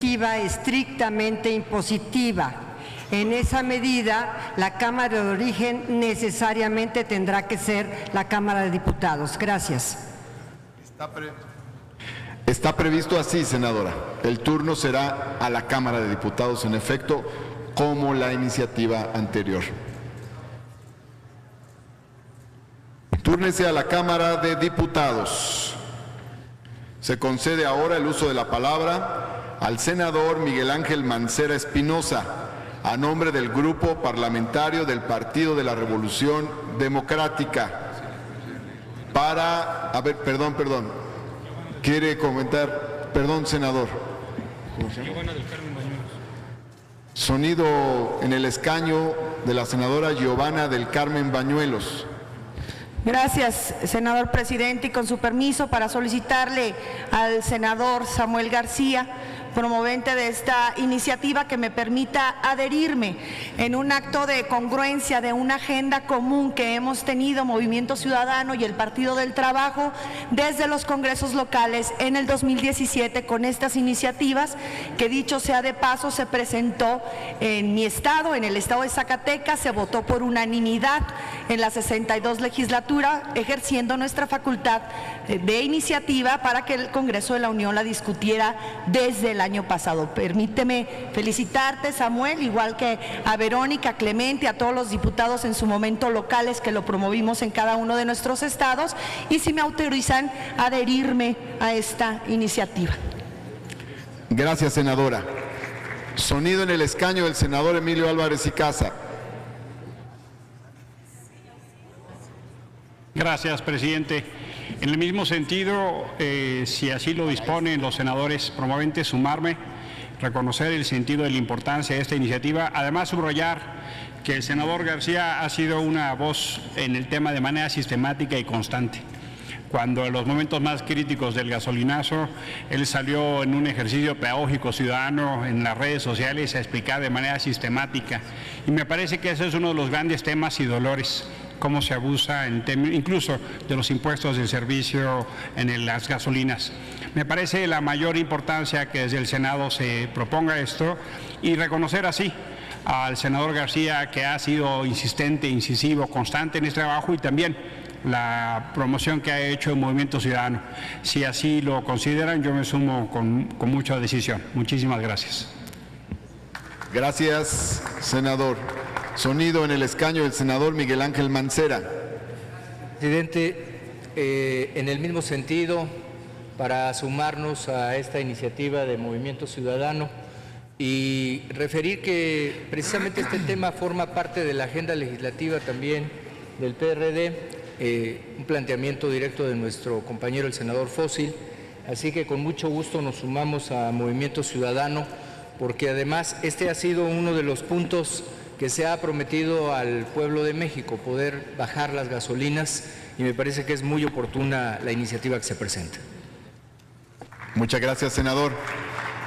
estrictamente impositiva. En esa medida, la Cámara de Origen necesariamente tendrá que ser la Cámara de Diputados. Gracias. Está previsto así, senadora. El turno será a la Cámara de Diputados, en efecto, como la iniciativa anterior. Túrnese a la Cámara de Diputados. Se concede ahora el uso de la palabra al senador Miguel Ángel Mancera Espinosa, a nombre del Grupo Parlamentario del Partido de la Revolución Democrática. Para, perdón. ¿Quiere comentar? Perdón, senador. Giovanna del Carmen Bañuelos. Sonido en el escaño de la senadora Giovanna del Carmen Bañuelos. Gracias, senador presidente, y con su permiso para solicitarle al senador Samuel García, promovente de esta iniciativa, que me permita adherirme en un acto de congruencia de una agenda común que hemos tenido Movimiento Ciudadano y el Partido del Trabajo desde los congresos locales en el 2017 con estas iniciativas que, dicho sea de paso, se presentó en mi estado, en el estado de Zacatecas, se votó por unanimidad en la 62 legislatura, ejerciendo nuestra facultad de iniciativa para que el Congreso de la Unión la discutiera desde el año pasado. Permíteme felicitarte, Samuel, igual que a Verónica, Clemente, a todos los diputados en su momento locales que lo promovimos en cada uno de nuestros estados, y si me autorizan adherirme a esta iniciativa. Gracias, senadora. Sonido en el escaño del senador Emilio Álvarez y Casa. Gracias, presidente. En el mismo sentido, si así lo disponen los senadores promoventes, sumarme, reconocer el sentido de la importancia de esta iniciativa, además subrayar que el senador García ha sido una voz en el tema de manera sistemática y constante. Cuando en los momentos más críticos del gasolinazo, él salió en un ejercicio pedagógico ciudadano en las redes sociales a explicar de manera sistemática, y me parece que ese es uno de los grandes temas y dolores, cómo se abusa incluso de los impuestos del servicio en las gasolinas. Me parece la mayor importancia que desde el Senado se proponga esto, y reconocer así al senador García, que ha sido insistente, incisivo, constante en este trabajo, y también la promoción que ha hecho el Movimiento Ciudadano. Si así lo consideran, yo me sumo con mucha decisión. Muchísimas gracias. Gracias, senador. Sonido en el escaño del senador Miguel Ángel Mancera. Presidente, en el mismo sentido, para sumarnos a esta iniciativa de Movimiento Ciudadano y referir que precisamente este tema forma parte de la agenda legislativa también del PRD, un planteamiento directo de nuestro compañero el senador Fósil, así que con mucho gusto nos sumamos a Movimiento Ciudadano, porque además este ha sido uno de los puntos que se ha prometido al pueblo de México, poder bajar las gasolinas, y me parece que es muy oportuna la iniciativa que se presenta. Muchas gracias, senador.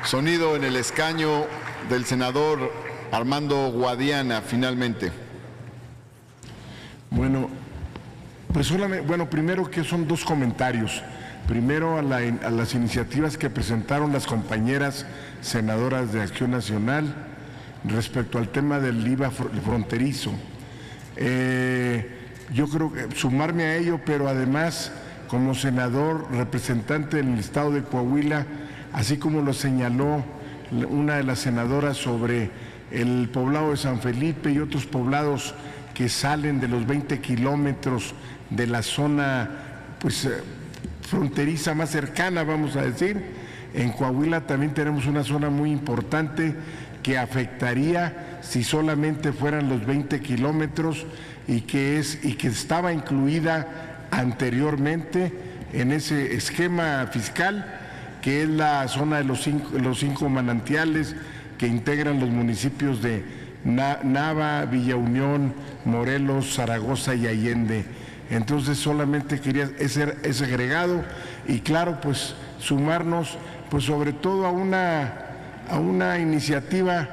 Sonido en el escaño del senador Armando Guadiana, finalmente. Bueno, pues primero que son dos comentarios. Primero a las iniciativas que presentaron las compañeras senadoras de Acción Nacional respecto al tema del IVA fronterizo. Yo creo que sumarme a ello, pero además como senador representante del estado de Coahuila, así como lo señaló una de las senadoras sobre el poblado de San Felipe y otros poblados que salen de los 20 kilómetros de la zona fronteriza más cercana, vamos a decir. En Coahuila también tenemos una zona muy importante que afectaría si solamente fueran los 20 kilómetros y que estaba incluida anteriormente en ese esquema fiscal, que es la zona de los cinco manantiales que integran los municipios de Nava, Villa Unión, Morelos, Zaragoza y Allende. Entonces solamente quería ese agregado, y claro, pues sumarnos pues sobre todo a una iniciativa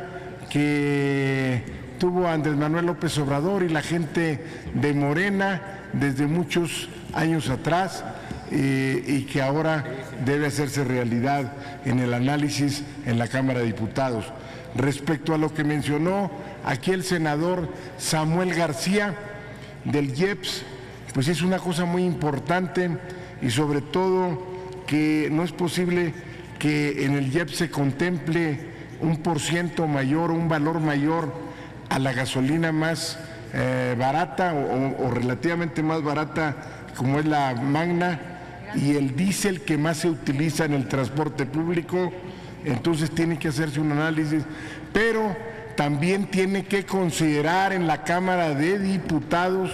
que tuvo Andrés Manuel López Obrador y la gente de Morena desde muchos años atrás, y que ahora debe hacerse realidad en el análisis en la Cámara de Diputados. Respecto a lo que mencionó aquí el senador Samuel García del IEPS, pues es una cosa muy importante y sobre todo que no es posible que en el IEPS se contemple un % mayor, un valor mayor a la gasolina más barata o relativamente más barata como es la Magna y el diésel que más se utiliza en el transporte público. Entonces tiene que hacerse un análisis, pero también tiene que considerar en la Cámara de Diputados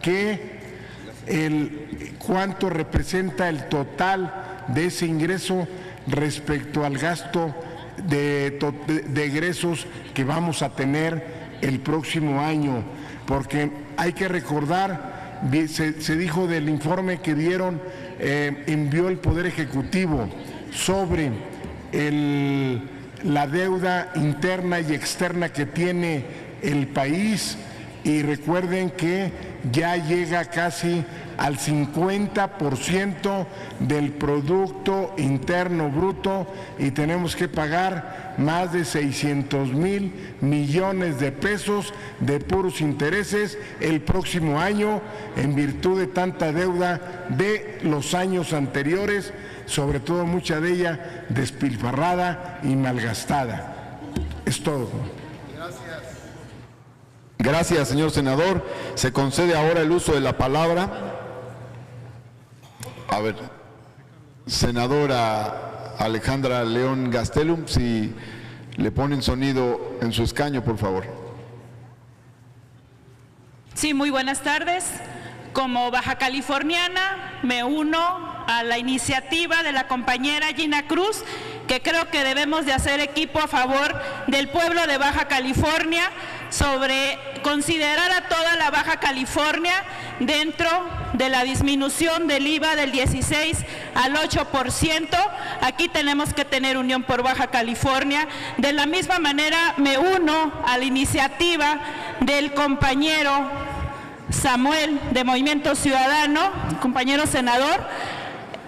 que cuánto representa el total de ese ingreso respecto al gasto de egresos que vamos a tener el próximo año, porque hay que recordar, se dijo del informe que envió el Poder Ejecutivo sobre la deuda interna y externa que tiene el país, y recuerden que ya llega casi al 50% del Producto Interno Bruto y tenemos que pagar más de 600,000 millones de pesos de puros intereses el próximo año en virtud de tanta deuda de los años anteriores, sobre todo mucha de ella despilfarrada y malgastada. Es todo. Gracias, señor senador. Se concede ahora el uso de la palabra. A ver, senadora Alejandra León Gastelum, si le ponen sonido en su escaño, por favor. Sí, muy buenas tardes. Como baja californiana, me uno a la iniciativa de la compañera Gina Cruz, que creo que debemos de hacer equipo a favor del pueblo de Baja California, sobre considerar a toda la Baja California dentro de la disminución del IVA del 16 al 8%. Aquí tenemos que tener unión por Baja California. De la misma manera me uno a la iniciativa del compañero Samuel de Movimiento Ciudadano, compañero senador,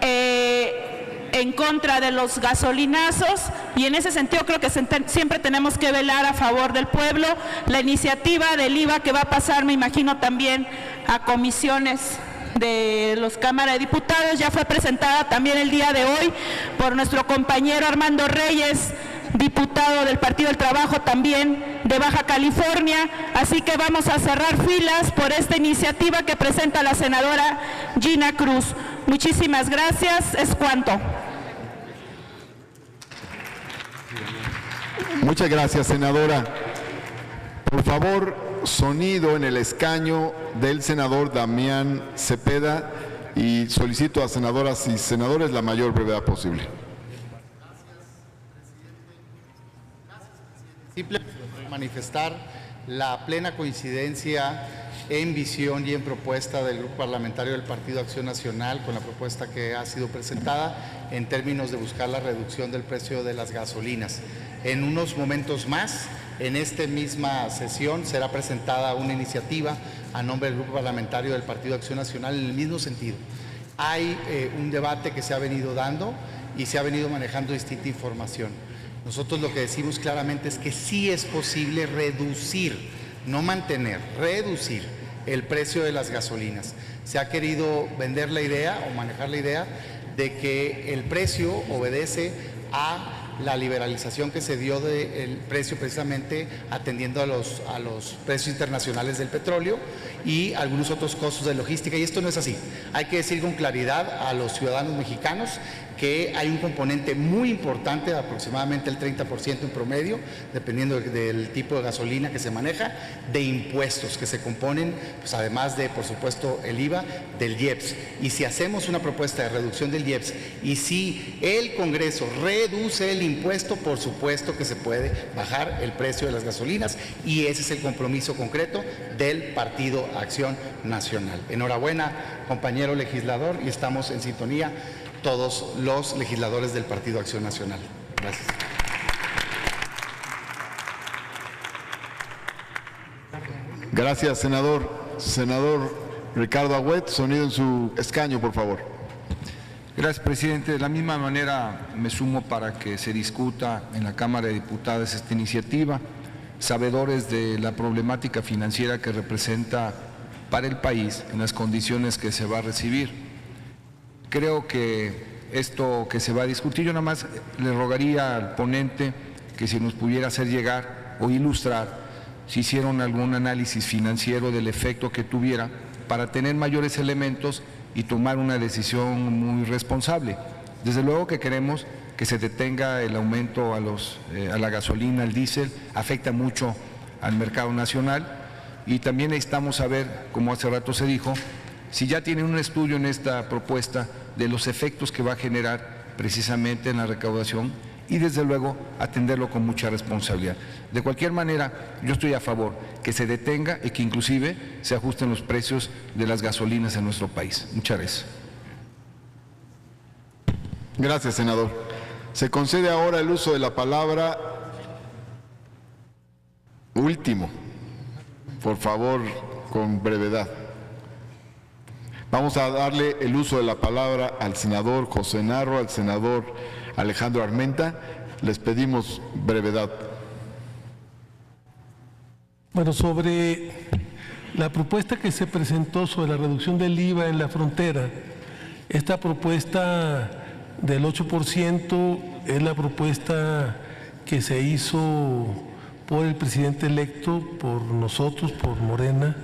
en contra de los gasolinazos, y en ese sentido creo que siempre tenemos que velar a favor del pueblo. La iniciativa del IVA que va a pasar, me imagino, también a comisiones de los Cámara de Diputados, ya fue presentada también el día de hoy por nuestro compañero Armando Reyes, diputado del Partido del Trabajo también de Baja California, así que vamos a cerrar filas por esta iniciativa que presenta la senadora Gina Cruz. Muchísimas gracias, es cuanto. Muchas gracias, senadora. Por favor, sonido en el escaño del senador Damián Cepeda, y solicito a senadoras y senadores la mayor brevedad posible. Simplemente manifestar la plena coincidencia en visión y en propuesta del Grupo Parlamentario del Partido Acción Nacional con la propuesta que ha sido presentada en términos de buscar la reducción del precio de las gasolinas. En unos momentos más, en esta misma sesión, será presentada una iniciativa a nombre del Grupo Parlamentario del Partido Acción Nacional en el mismo sentido. Hay un debate que se ha venido dando y se ha venido manejando distinta información. Nosotros lo que decimos claramente es que sí es posible reducir, no mantener, reducir el precio de las gasolinas. Se ha querido vender la idea o manejar la idea de que el precio obedece a la liberalización que se dio del precio precisamente atendiendo a los precios internacionales del petróleo y algunos otros costos de logística, y esto no es así. Hay que decir con claridad a los ciudadanos mexicanos que hay un componente muy importante, aproximadamente el 30% en promedio, dependiendo del tipo de gasolina que se maneja, de impuestos que se componen, pues además de, por supuesto, el IVA, del IEPS. Y si hacemos una propuesta de reducción del IEPS y si el Congreso reduce el impuesto, por supuesto que se puede bajar el precio de las gasolinas, y ese es el compromiso concreto del Partido Acción Nacional. Enhorabuena, compañero legislador, y estamos en sintonía todos los legisladores del Partido Acción Nacional. Gracias. Gracias, senador. Senador Ricardo Agüet, sonido en su escaño, por favor. Gracias, presidente. De la misma manera me sumo para que se discuta en la Cámara de Diputados esta iniciativa, sabedores de la problemática financiera que representa para el país en las condiciones que se va a recibir. Creo que esto que se va a discutir, yo nada más le rogaría al ponente que si nos pudiera hacer llegar o ilustrar si hicieron algún análisis financiero del efecto que tuviera para tener mayores elementos y tomar una decisión muy responsable. Desde luego que queremos que se detenga el aumento a la gasolina, al diésel, afecta mucho al mercado nacional y también necesitamos saber, como hace rato se dijo, si ya tienen un estudio en esta propuesta de los efectos que va a generar precisamente en la recaudación y desde luego atenderlo con mucha responsabilidad. De cualquier manera, yo estoy a favor que se detenga y que inclusive se ajusten los precios de las gasolinas en nuestro país. Muchas gracias. Gracias, senador. Se concede ahora el uso de la palabra último. Por favor, con brevedad. Vamos a darle el uso de la palabra al senador José Narro, al senador Alejandro Armenta. Les pedimos brevedad. Bueno, sobre la propuesta que se presentó sobre la reducción del IVA en la frontera, esta propuesta del 8% es la propuesta que se hizo por el presidente electo, por nosotros, por Morena,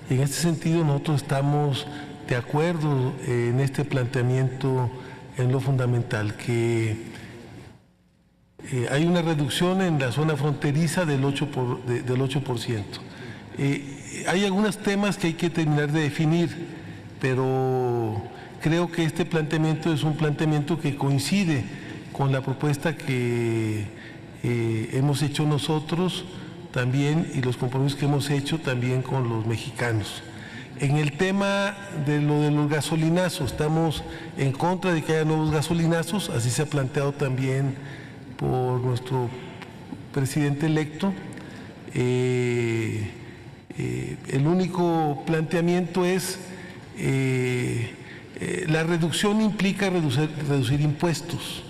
y en este sentido nosotros estamos de acuerdo en este planteamiento en lo fundamental, que hay una reducción en la zona fronteriza del 8%. Hay algunos temas que hay que terminar de definir, pero creo que este planteamiento es un planteamiento que coincide con la propuesta que hemos hecho nosotros también y los compromisos que hemos hecho también con los mexicanos. En el tema de los gasolinazos, estamos en contra de que haya nuevos gasolinazos, así se ha planteado también por nuestro presidente electo. El único planteamiento es la reducción implica reducir impuestos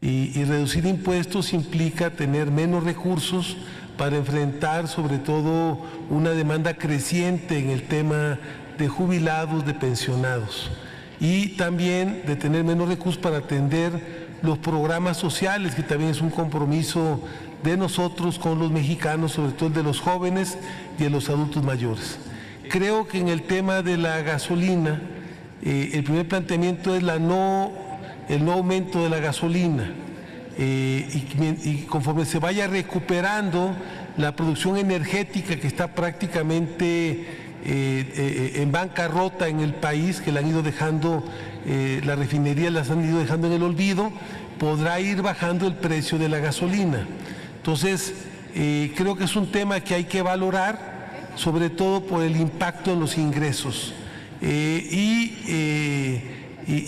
y reducir impuestos implica tener menos recursos para enfrentar sobre todo una demanda creciente en el tema de jubilados, de pensionados y también de tener menos recursos para atender los programas sociales, que también es un compromiso de nosotros con los mexicanos, sobre todo el de los jóvenes y de los adultos mayores. Creo que en el tema de la gasolina, el primer planteamiento es el no aumento de la gasolina y conforme se vaya recuperando la producción energética que está prácticamente en bancarrota en el país, que la han ido dejando, las refinerías las han ido dejando en el olvido, podrá ir bajando el precio de la gasolina. Entonces, creo que es un tema que hay que valorar, sobre todo por el impacto en los ingresos. Y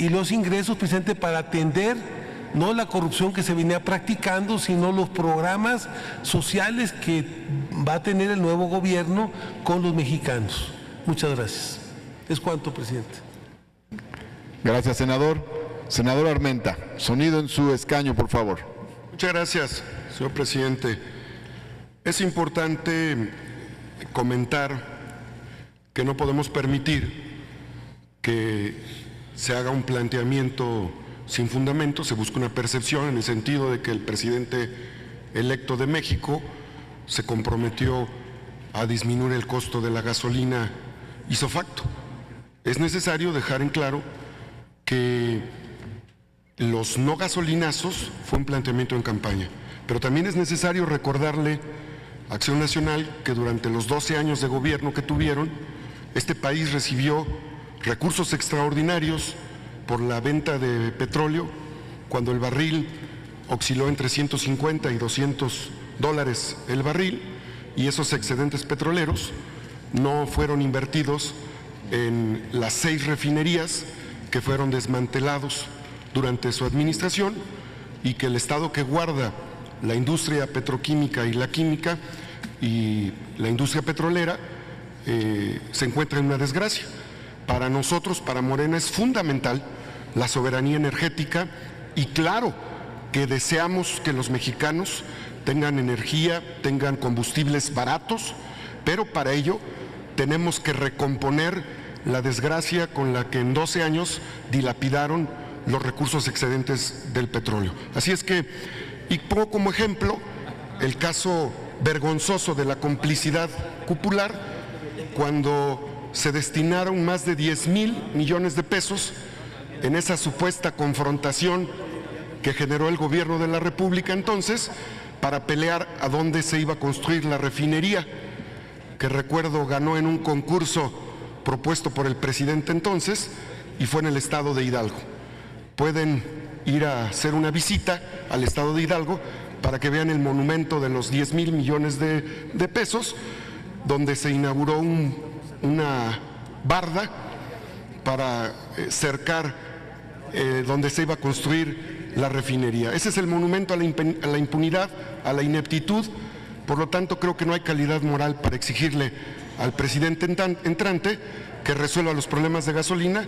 los ingresos precisamente para atender no la corrupción que se venía practicando, sino los programas sociales que va a tener el nuevo gobierno con los mexicanos. Muchas gracias. Es cuanto, presidente. Gracias, senador. Senador Armenta, sonido en su escaño, por favor. Muchas gracias, señor presidente. Es importante comentar que no podemos permitir que se haga un planteamiento sin fundamento, se busca una percepción en el sentido de que el presidente electo de México se comprometió a disminuir el costo de la gasolina ipso facto. Es necesario dejar en claro que los no gasolinazos fue un planteamiento en campaña, pero también es necesario recordarle a Acción Nacional que durante los 12 años de gobierno que tuvieron, este país recibió recursos extraordinarios por la venta de petróleo, cuando el barril osciló entre 150 y $200 el barril, y esos excedentes petroleros no fueron invertidos en las 6 refinerías que fueron desmantelados durante su administración y que el Estado que guarda la industria petroquímica y la química y la industria petrolera se encuentra en una desgracia. Para nosotros, para Morena, es fundamental la soberanía energética y claro que deseamos que los mexicanos tengan energía, tengan combustibles baratos, pero para ello tenemos que recomponer la desgracia con la que en 12 años dilapidaron los recursos excedentes del petróleo. Así es que, y pongo como ejemplo el caso vergonzoso de la complicidad cupular, cuando se destinaron más de 10,000 millones de pesos en esa supuesta confrontación que generó el gobierno de la República entonces para pelear a dónde se iba a construir la refinería, que recuerdo ganó en un concurso propuesto por el presidente entonces y fue en el estado de Hidalgo. Pueden ir a hacer una visita al estado de Hidalgo para que vean el monumento de los 10,000 millones de pesos, donde se inauguró una barda para cercar donde se iba a construir la refinería. Ese es el monumento a la impunidad, a la ineptitud. Por lo tanto, creo que no hay calidad moral para exigirle al presidente entrante que resuelva los problemas de gasolina,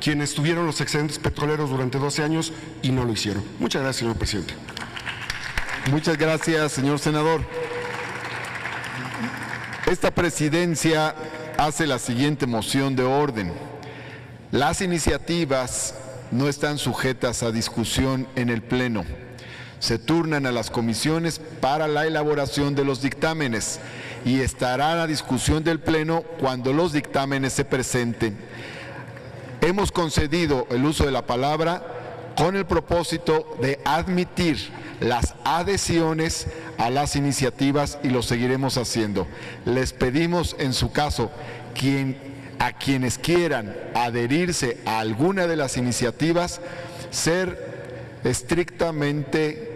quienes tuvieron los excedentes petroleros durante 12 años y no lo hicieron. Muchas gracias, señor presidente. Muchas gracias, señor senador. Esta presidencia hace la siguiente moción de orden. Las iniciativas no están sujetas a discusión en el Pleno. Se turnan a las comisiones para la elaboración de los dictámenes y estará a discusión del Pleno cuando los dictámenes se presenten. Hemos concedido el uso de la palabra con el propósito de admitir las adhesiones a las iniciativas y lo seguiremos haciendo. Les pedimos, en su caso, a quienes quieran adherirse a alguna de las iniciativas, ser estrictamente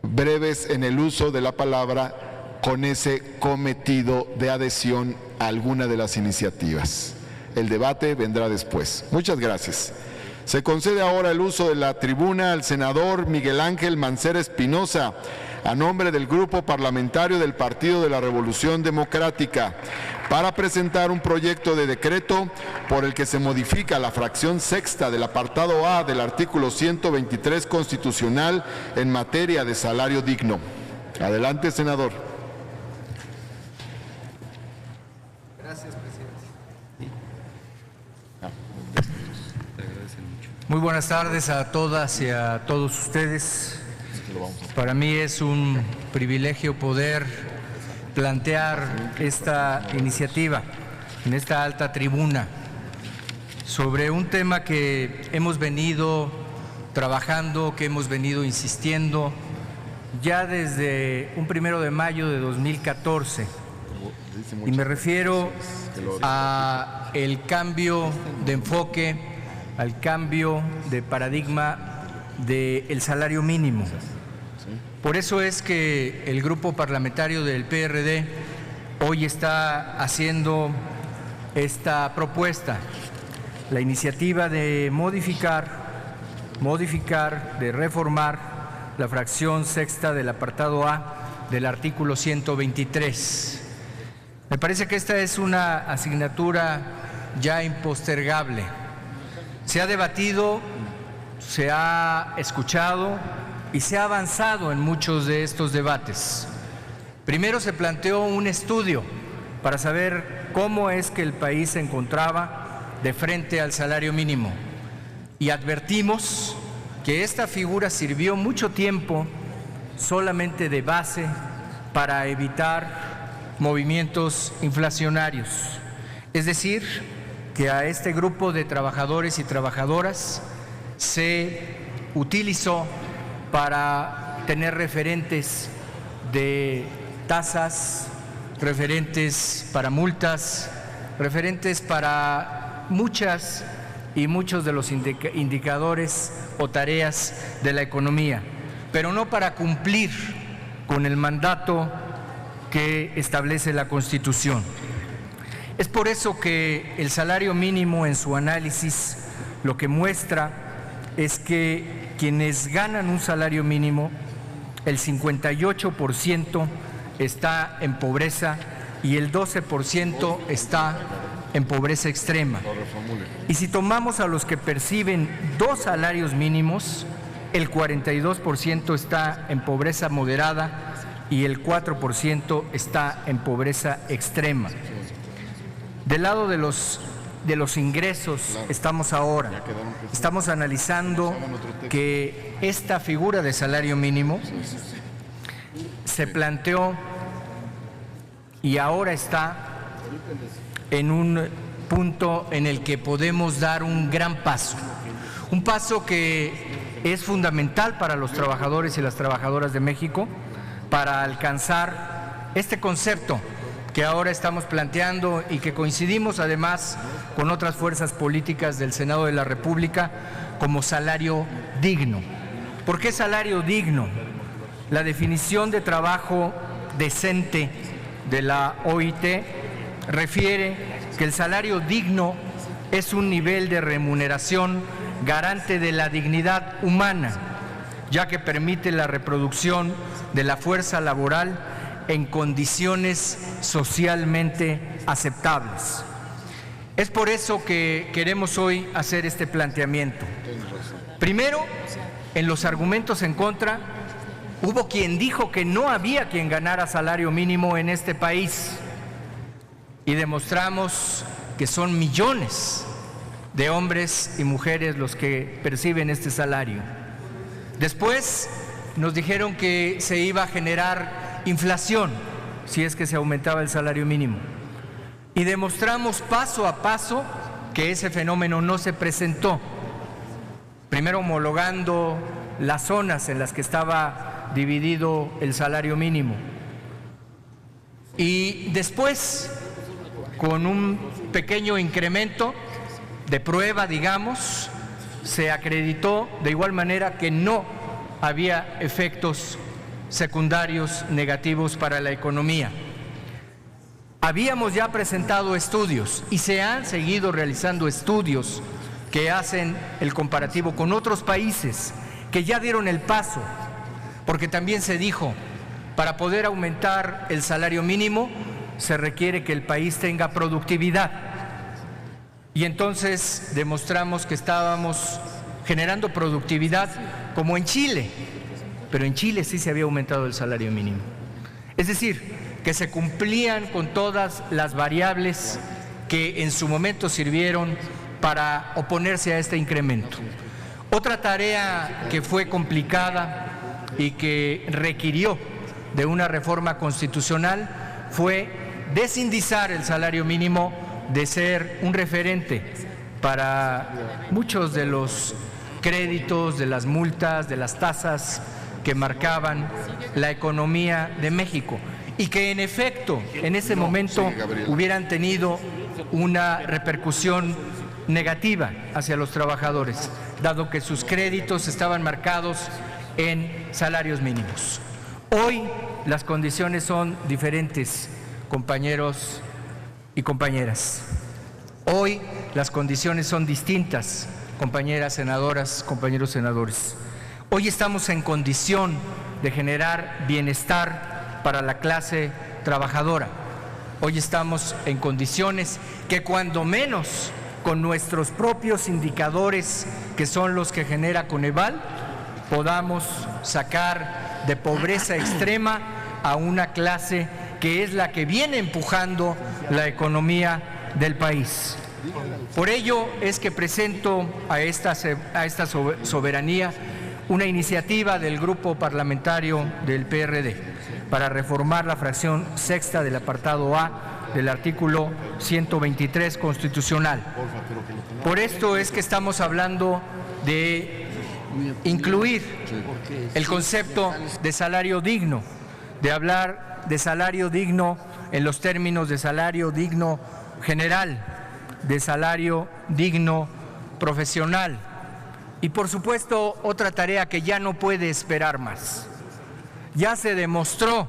breves en el uso de la palabra con ese cometido de adhesión a alguna de las iniciativas. El debate vendrá después. Muchas gracias. Se concede ahora el uso de la tribuna al senador Miguel Ángel Mancera Espinosa, a nombre del Grupo Parlamentario del Partido de la Revolución Democrática, para presentar un proyecto de decreto por el que se modifica la fracción sexta del apartado A del artículo 123 constitucional en materia de salario digno. Adelante, senador. Gracias, presidente. Muy buenas tardes a todas y a todos ustedes. Para mí es un privilegio poder plantear esta iniciativa en esta alta tribuna sobre un tema que hemos venido trabajando, que hemos venido insistiendo ya desde un 1 de mayo de 2014. Y me refiero a el cambio de enfoque, al cambio de paradigma del salario mínimo. Por eso es que el grupo parlamentario del PRD hoy está haciendo esta propuesta, la iniciativa de modificar, de reformar la fracción sexta del apartado A del artículo 123. Me parece que esta es una asignatura ya impostergable. Se ha debatido, se ha escuchado y se ha avanzado en muchos de estos debates. Primero se planteó un estudio para saber cómo es que el país se encontraba de frente al salario mínimo y advertimos que esta figura sirvió mucho tiempo solamente de base para evitar movimientos inflacionarios. Es decir, que a este grupo de trabajadores y trabajadoras se utilizó para tener referentes de tasas, referentes para multas, referentes para muchas y muchos de los indicadores o tareas de la economía, pero no para cumplir con el mandato que establece la Constitución. Es por eso que el salario mínimo en su análisis lo que muestra es que quienes ganan un salario mínimo, el 58% está en pobreza y el 12% está en pobreza extrema. Y si tomamos a los que perciben 2 salarios mínimos, el 42% está en pobreza moderada y el 4% está en pobreza extrema. Del lado de los ingresos estamos analizando que esta figura de salario mínimo se planteó y ahora está en un punto en el que podemos dar un gran paso, un paso que es fundamental para los trabajadores y las trabajadoras de México para alcanzar este concepto que ahora estamos planteando y que coincidimos además con otras fuerzas políticas del Senado de la República como salario digno. ¿Por qué salario digno? La definición de trabajo decente de la OIT refiere que el salario digno es un nivel de remuneración garante de la dignidad humana, ya que permite la reproducción de la fuerza laboral en condiciones socialmente aceptables. Es por eso que queremos hoy hacer este planteamiento. Primero, en los argumentos en contra, hubo quien dijo que no había quien ganara salario mínimo en este país y demostramos que son millones de hombres y mujeres los que perciben este salario. Después nos dijeron que se iba a generar inflación si es que se aumentaba el salario mínimo y demostramos paso a paso que ese fenómeno no se presentó, primero homologando las zonas en las que estaba dividido el salario mínimo y después con un pequeño incremento de prueba, digamos, se acreditó de igual manera que no había efectos secundarios negativos para la economía. Habíamos ya presentado estudios y se han seguido realizando estudios que hacen el comparativo con otros países que ya dieron el paso, porque también se dijo, para poder aumentar el salario mínimo se requiere que el país tenga productividad. Y entonces demostramos que estábamos generando productividad como en Chile, pero en Chile sí se había aumentado el salario mínimo. Es decir, que se cumplían con todas las variables que en su momento sirvieron para oponerse a este incremento. Otra tarea que fue complicada y que requirió de una reforma constitucional fue desindizar el salario mínimo de ser un referente para muchos de los créditos, de las multas, de las tasas que marcaban la economía de México y que en efecto en ese momento hubieran tenido una repercusión negativa hacia los trabajadores, dado que sus créditos estaban marcados en salarios mínimos. Hoy las condiciones son diferentes, compañeros y compañeras. Hoy las condiciones son distintas, compañeras senadoras, compañeros senadores. Hoy estamos en condición de generar bienestar para la clase trabajadora. Hoy estamos en condiciones que cuando menos con nuestros propios indicadores, que son los que genera Coneval, podamos sacar de pobreza extrema a una clase que es la que viene empujando la economía del país. Por ello es que presento a esta soberanía una iniciativa del Grupo Parlamentario del PRD para reformar la fracción sexta del apartado A del artículo 123 constitucional. Por esto es que estamos hablando de incluir el concepto de salario digno, de hablar de salario digno en los términos de salario digno general, de salario digno profesional. Y por supuesto, otra tarea que ya no puede esperar más. Ya se demostró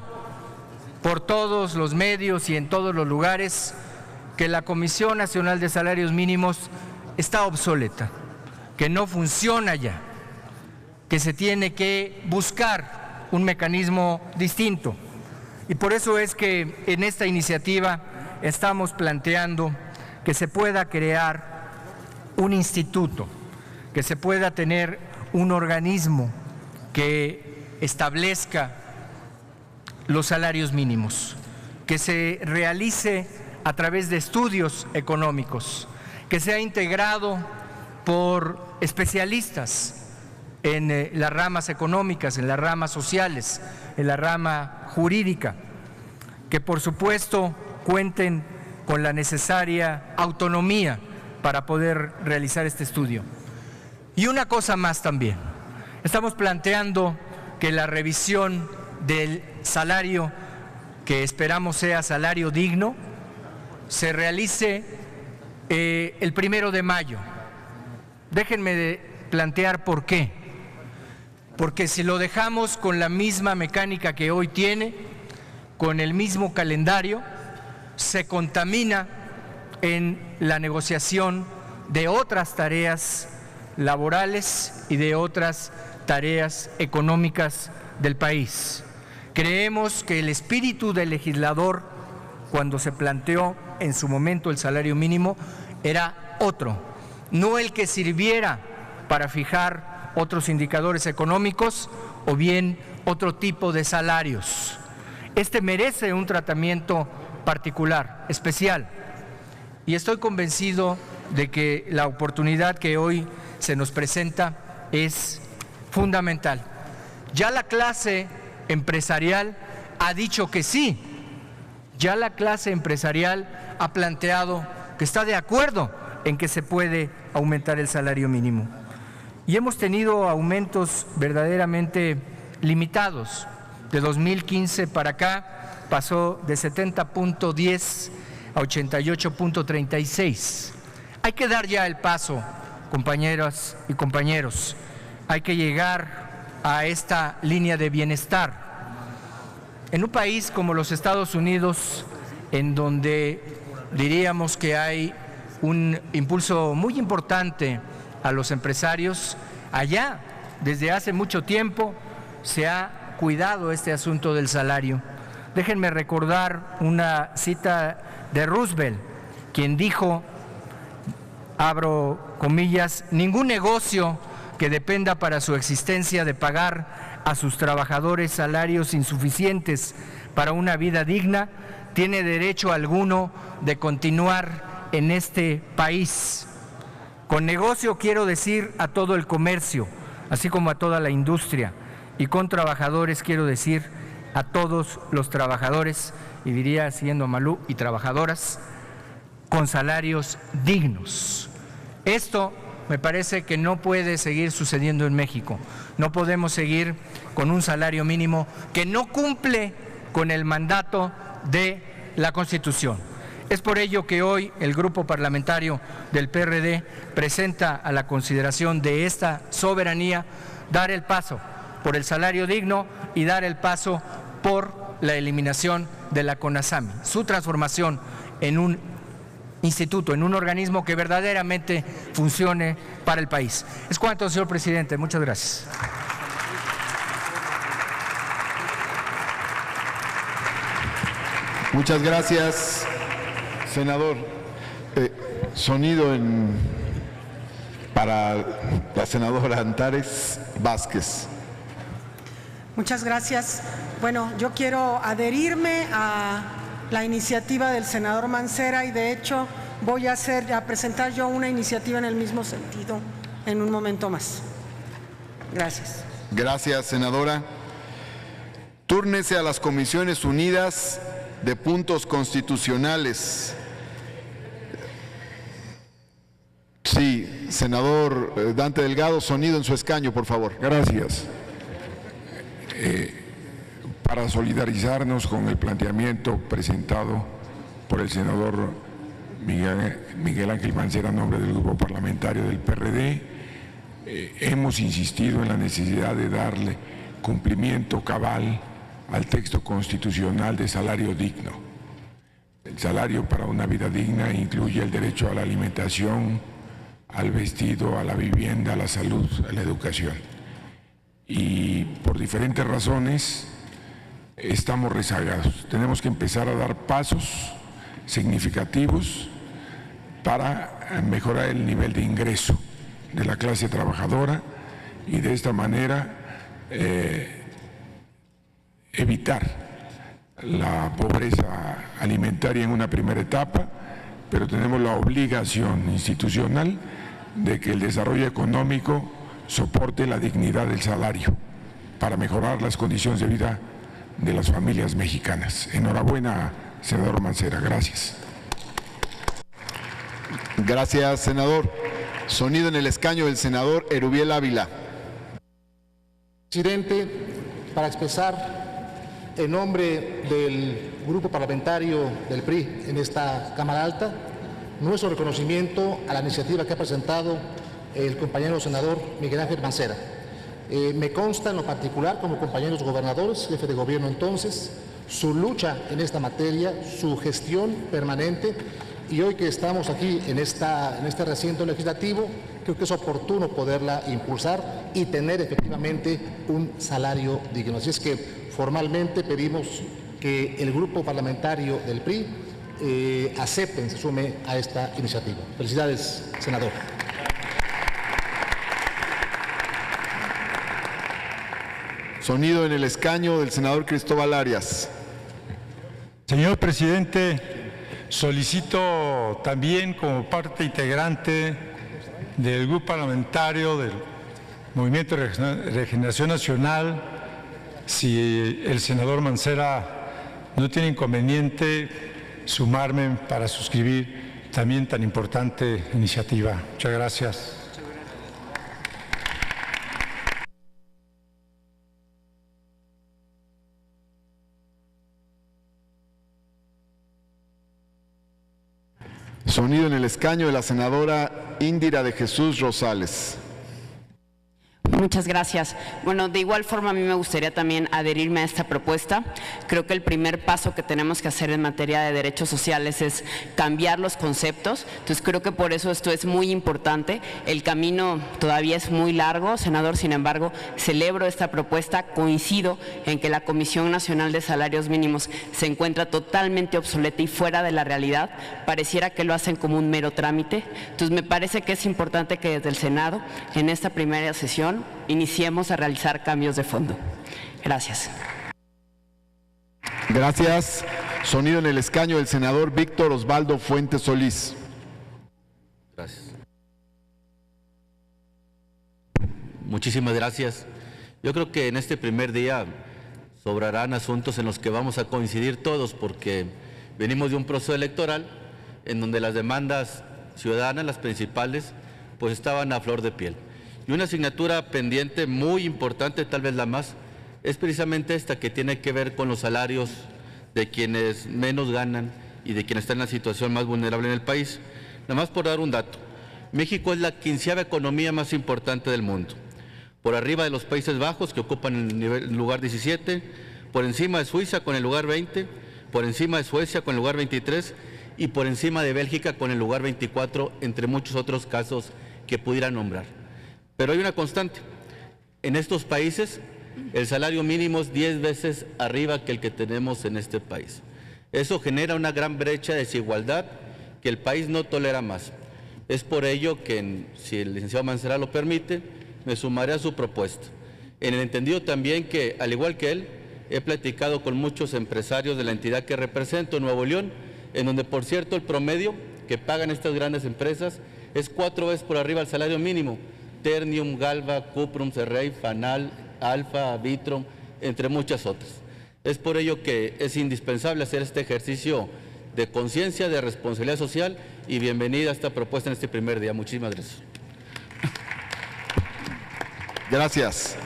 por todos los medios y en todos los lugares que la Comisión Nacional de Salarios Mínimos está obsoleta, que no funciona ya, que se tiene que buscar un mecanismo distinto. Y por eso es que en esta iniciativa estamos planteando que se pueda crear un instituto, que se pueda tener un organismo que establezca los salarios mínimos, que se realice a través de estudios económicos, que sea integrado por especialistas en las ramas económicas, en las ramas sociales, en la rama jurídica, que por supuesto cuenten con la necesaria autonomía para poder realizar este estudio. Y una cosa más también, estamos planteando que la revisión del salario, que esperamos sea salario digno, se realice el 1 de mayo. Déjenme plantear por qué. Porque si lo dejamos con la misma mecánica que hoy tiene, con el mismo calendario, se contamina en la negociación de otras tareas laborales y de otras tareas económicas del país. Creemos que el espíritu del legislador, cuando se planteó en su momento el salario mínimo, era otro, no el que sirviera para fijar otros indicadores económicos o bien otro tipo de salarios. Este merece un tratamiento particular, especial, y estoy convencido de que la oportunidad que hoy se nos presenta es fundamental. Ya la clase empresarial ha dicho que sí, ya la clase empresarial ha planteado que está de acuerdo en que se puede aumentar el salario mínimo. Y hemos tenido aumentos verdaderamente limitados. De 2015 para acá pasó de 70.10 a 88.36. Hay que dar ya el paso, compañeras y compañeros. Hay que llegar a esta línea de bienestar. En un país como los Estados Unidos, en donde diríamos que hay un impulso muy importante a los empresarios, allá desde hace mucho tiempo se ha cuidado este asunto del salario. Déjenme recordar una cita de Roosevelt, quien dijo, abro comillas, ningún negocio que dependa para su existencia de pagar a sus trabajadores salarios insuficientes para una vida digna, tiene derecho alguno de continuar en este país. Con negocio quiero decir a todo el comercio, así como a toda la industria, y con trabajadores quiero decir a todos los trabajadores, y diría siguiendo a Malú, y trabajadoras, con salarios dignos. Esto me parece que no puede seguir sucediendo en México. No podemos seguir con un salario mínimo que no cumple con el mandato de la Constitución. Es por ello que hoy el Grupo Parlamentario del PRD presenta a la consideración de esta soberanía dar el paso por el salario digno y dar el paso por la eliminación de la CONASAMI, su transformación en un instituto, en un organismo que verdaderamente funcione para el país. Es cuanto, señor presidente. Muchas gracias. Muchas gracias, senador. Sonido para la senadora Antares Vázquez. Muchas gracias. Bueno, yo quiero adherirme a la iniciativa del senador Mancera y de hecho voy a presentar yo una iniciativa en el mismo sentido en un momento más. Gracias. Gracias, senadora. Túrnese a las Comisiones Unidas de Puntos Constitucionales. Sí, senador Dante Delgado, sonido en su escaño, por favor. Gracias. Para solidarizarnos con el planteamiento presentado por el senador Miguel Ángel Mancera a nombre del Grupo Parlamentario del PRD, hemos insistido en la necesidad de darle cumplimiento cabal al texto constitucional de salario digno. El salario para una vida digna incluye el derecho a la alimentación, al vestido, a la vivienda, a la salud, a la educación. Y por diferentes razones estamos rezagados. Tenemos que empezar a dar pasos significativos para mejorar el nivel de ingreso de la clase trabajadora y de esta manera evitar la pobreza alimentaria en una primera etapa, pero tenemos la obligación institucional de que el desarrollo económico soporte la dignidad del salario para mejorar las condiciones de vida de las familias mexicanas. Enhorabuena, senador Mancera. Gracias. Gracias, senador. Sonido en el escaño del senador Erubiel Ávila. Presidente, para expresar en nombre del grupo parlamentario del PRI en esta Cámara Alta nuestro reconocimiento a la iniciativa que ha presentado el compañero senador Miguel Ángel Mancera. Me consta en lo particular, como compañeros gobernadores, jefe de gobierno entonces, su lucha en esta materia, su gestión permanente, y hoy que estamos aquí en este recinto legislativo, creo que es oportuno poderla impulsar y tener efectivamente un salario digno. Así es que formalmente pedimos que el grupo parlamentario del PRI acepten, se sume a esta iniciativa. Felicidades, senador. Sonido en el escaño del senador Cristóbal Arias. Señor presidente, solicito también como parte integrante del grupo parlamentario del Movimiento de Regeneración Nacional, si el senador Mancera no tiene inconveniente, sumarme para suscribir también tan importante iniciativa. Muchas gracias. Sonido en el escaño de la senadora Indira de Jesús Rosales. Muchas gracias. Bueno, de igual forma a mí me gustaría también adherirme a esta propuesta. Creo que el primer paso que tenemos que hacer en materia de derechos sociales es cambiar los conceptos. Entonces creo que por eso esto es muy importante. El camino todavía es muy largo, senador, sin embargo, celebro esta propuesta. Coincido en que la Comisión Nacional de Salarios Mínimos se encuentra totalmente obsoleta y fuera de la realidad. Pareciera que lo hacen como un mero trámite. Entonces me parece que es importante que desde el Senado, en esta primera sesión, iniciemos a realizar cambios de fondo. Gracias. Gracias. Sonido en el escaño del senador Víctor Osvaldo Fuentes Solís. Gracias. Muchísimas gracias. Yo creo que en este primer día sobrarán asuntos en los que vamos a coincidir todos, porque venimos de un proceso electoral en donde las demandas ciudadanas, las principales, pues estaban a flor de piel. Y una asignatura pendiente muy importante, tal vez la más, es precisamente esta que tiene que ver con los salarios de quienes menos ganan y de quienes están en la situación más vulnerable en el país. Nada más por dar un dato, México es la 15ª economía más importante del mundo, por arriba de los Países Bajos, que ocupan el lugar 17, por encima de Suiza con el lugar 20, por encima de Suecia con el lugar 23 y por encima de Bélgica con el lugar 24, entre muchos otros casos que pudiera nombrar. Pero hay una constante, en estos países el salario mínimo es 10 veces arriba que el que tenemos en este país. Eso genera una gran brecha de desigualdad que el país no tolera más. Es por ello que, si el licenciado Mancera lo permite, me sumaré a su propuesta. En el entendido también que, al igual que él, he platicado con muchos empresarios de la entidad que represento, Nuevo León, en donde, por cierto, el promedio que pagan estas grandes empresas es 4 veces por arriba del salario mínimo. Ternium, Galva, Cuprum, Cerrey, Fanal, Alfa, Vitrom, entre muchas otras. Es por ello que es indispensable hacer este ejercicio de conciencia, de responsabilidad social, y bienvenida a esta propuesta en este primer día. Muchísimas gracias. Gracias.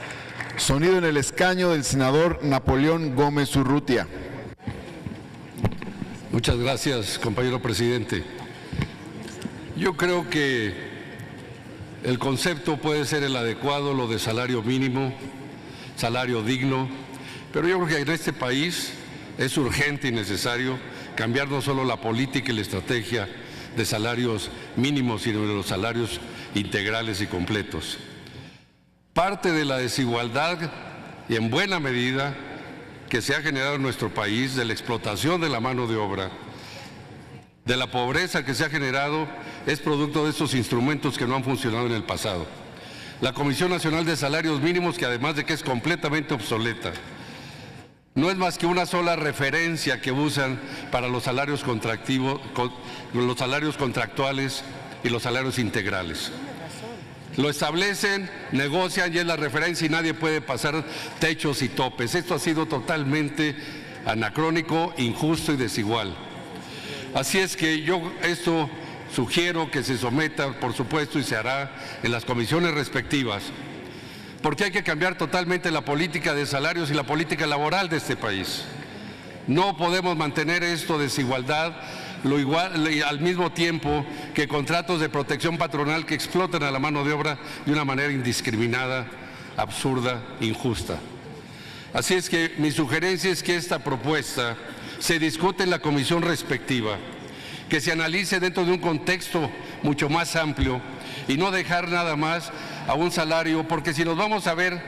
Sonido en el escaño del senador Napoleón Gómez Urrutia. Muchas gracias, compañero presidente. Yo creo que el concepto puede ser el adecuado, lo de salario mínimo, salario digno, pero yo creo que en este país es urgente y necesario cambiar no solo la política y la estrategia de salarios mínimos, sino de los salarios integrales y completos. Parte de la desigualdad, y en buena medida, que se ha generado en nuestro país, de la explotación de la mano de obra, de la pobreza que se ha generado es producto de estos instrumentos que no han funcionado en el pasado. La Comisión Nacional de Salarios Mínimos, que además de que es completamente obsoleta, no es más que una sola referencia que usan para los salarios los salarios contractuales y los salarios integrales. Lo establecen, negocian y es la referencia y nadie puede pasar techos y topes. Esto ha sido totalmente anacrónico, injusto y desigual. Así es que yo esto sugiero que se someta, por supuesto, y se hará en las comisiones respectivas, porque hay que cambiar totalmente la política de salarios y la política laboral de este país. No podemos mantener esto de desigualdad al mismo tiempo que contratos de protección patronal que explotan a la mano de obra de una manera indiscriminada, absurda, injusta. Así es que mi sugerencia es que esta propuesta se discute en la comisión respectiva, que se analice dentro de un contexto mucho más amplio y no dejar nada más a un salario, porque si nos vamos a ver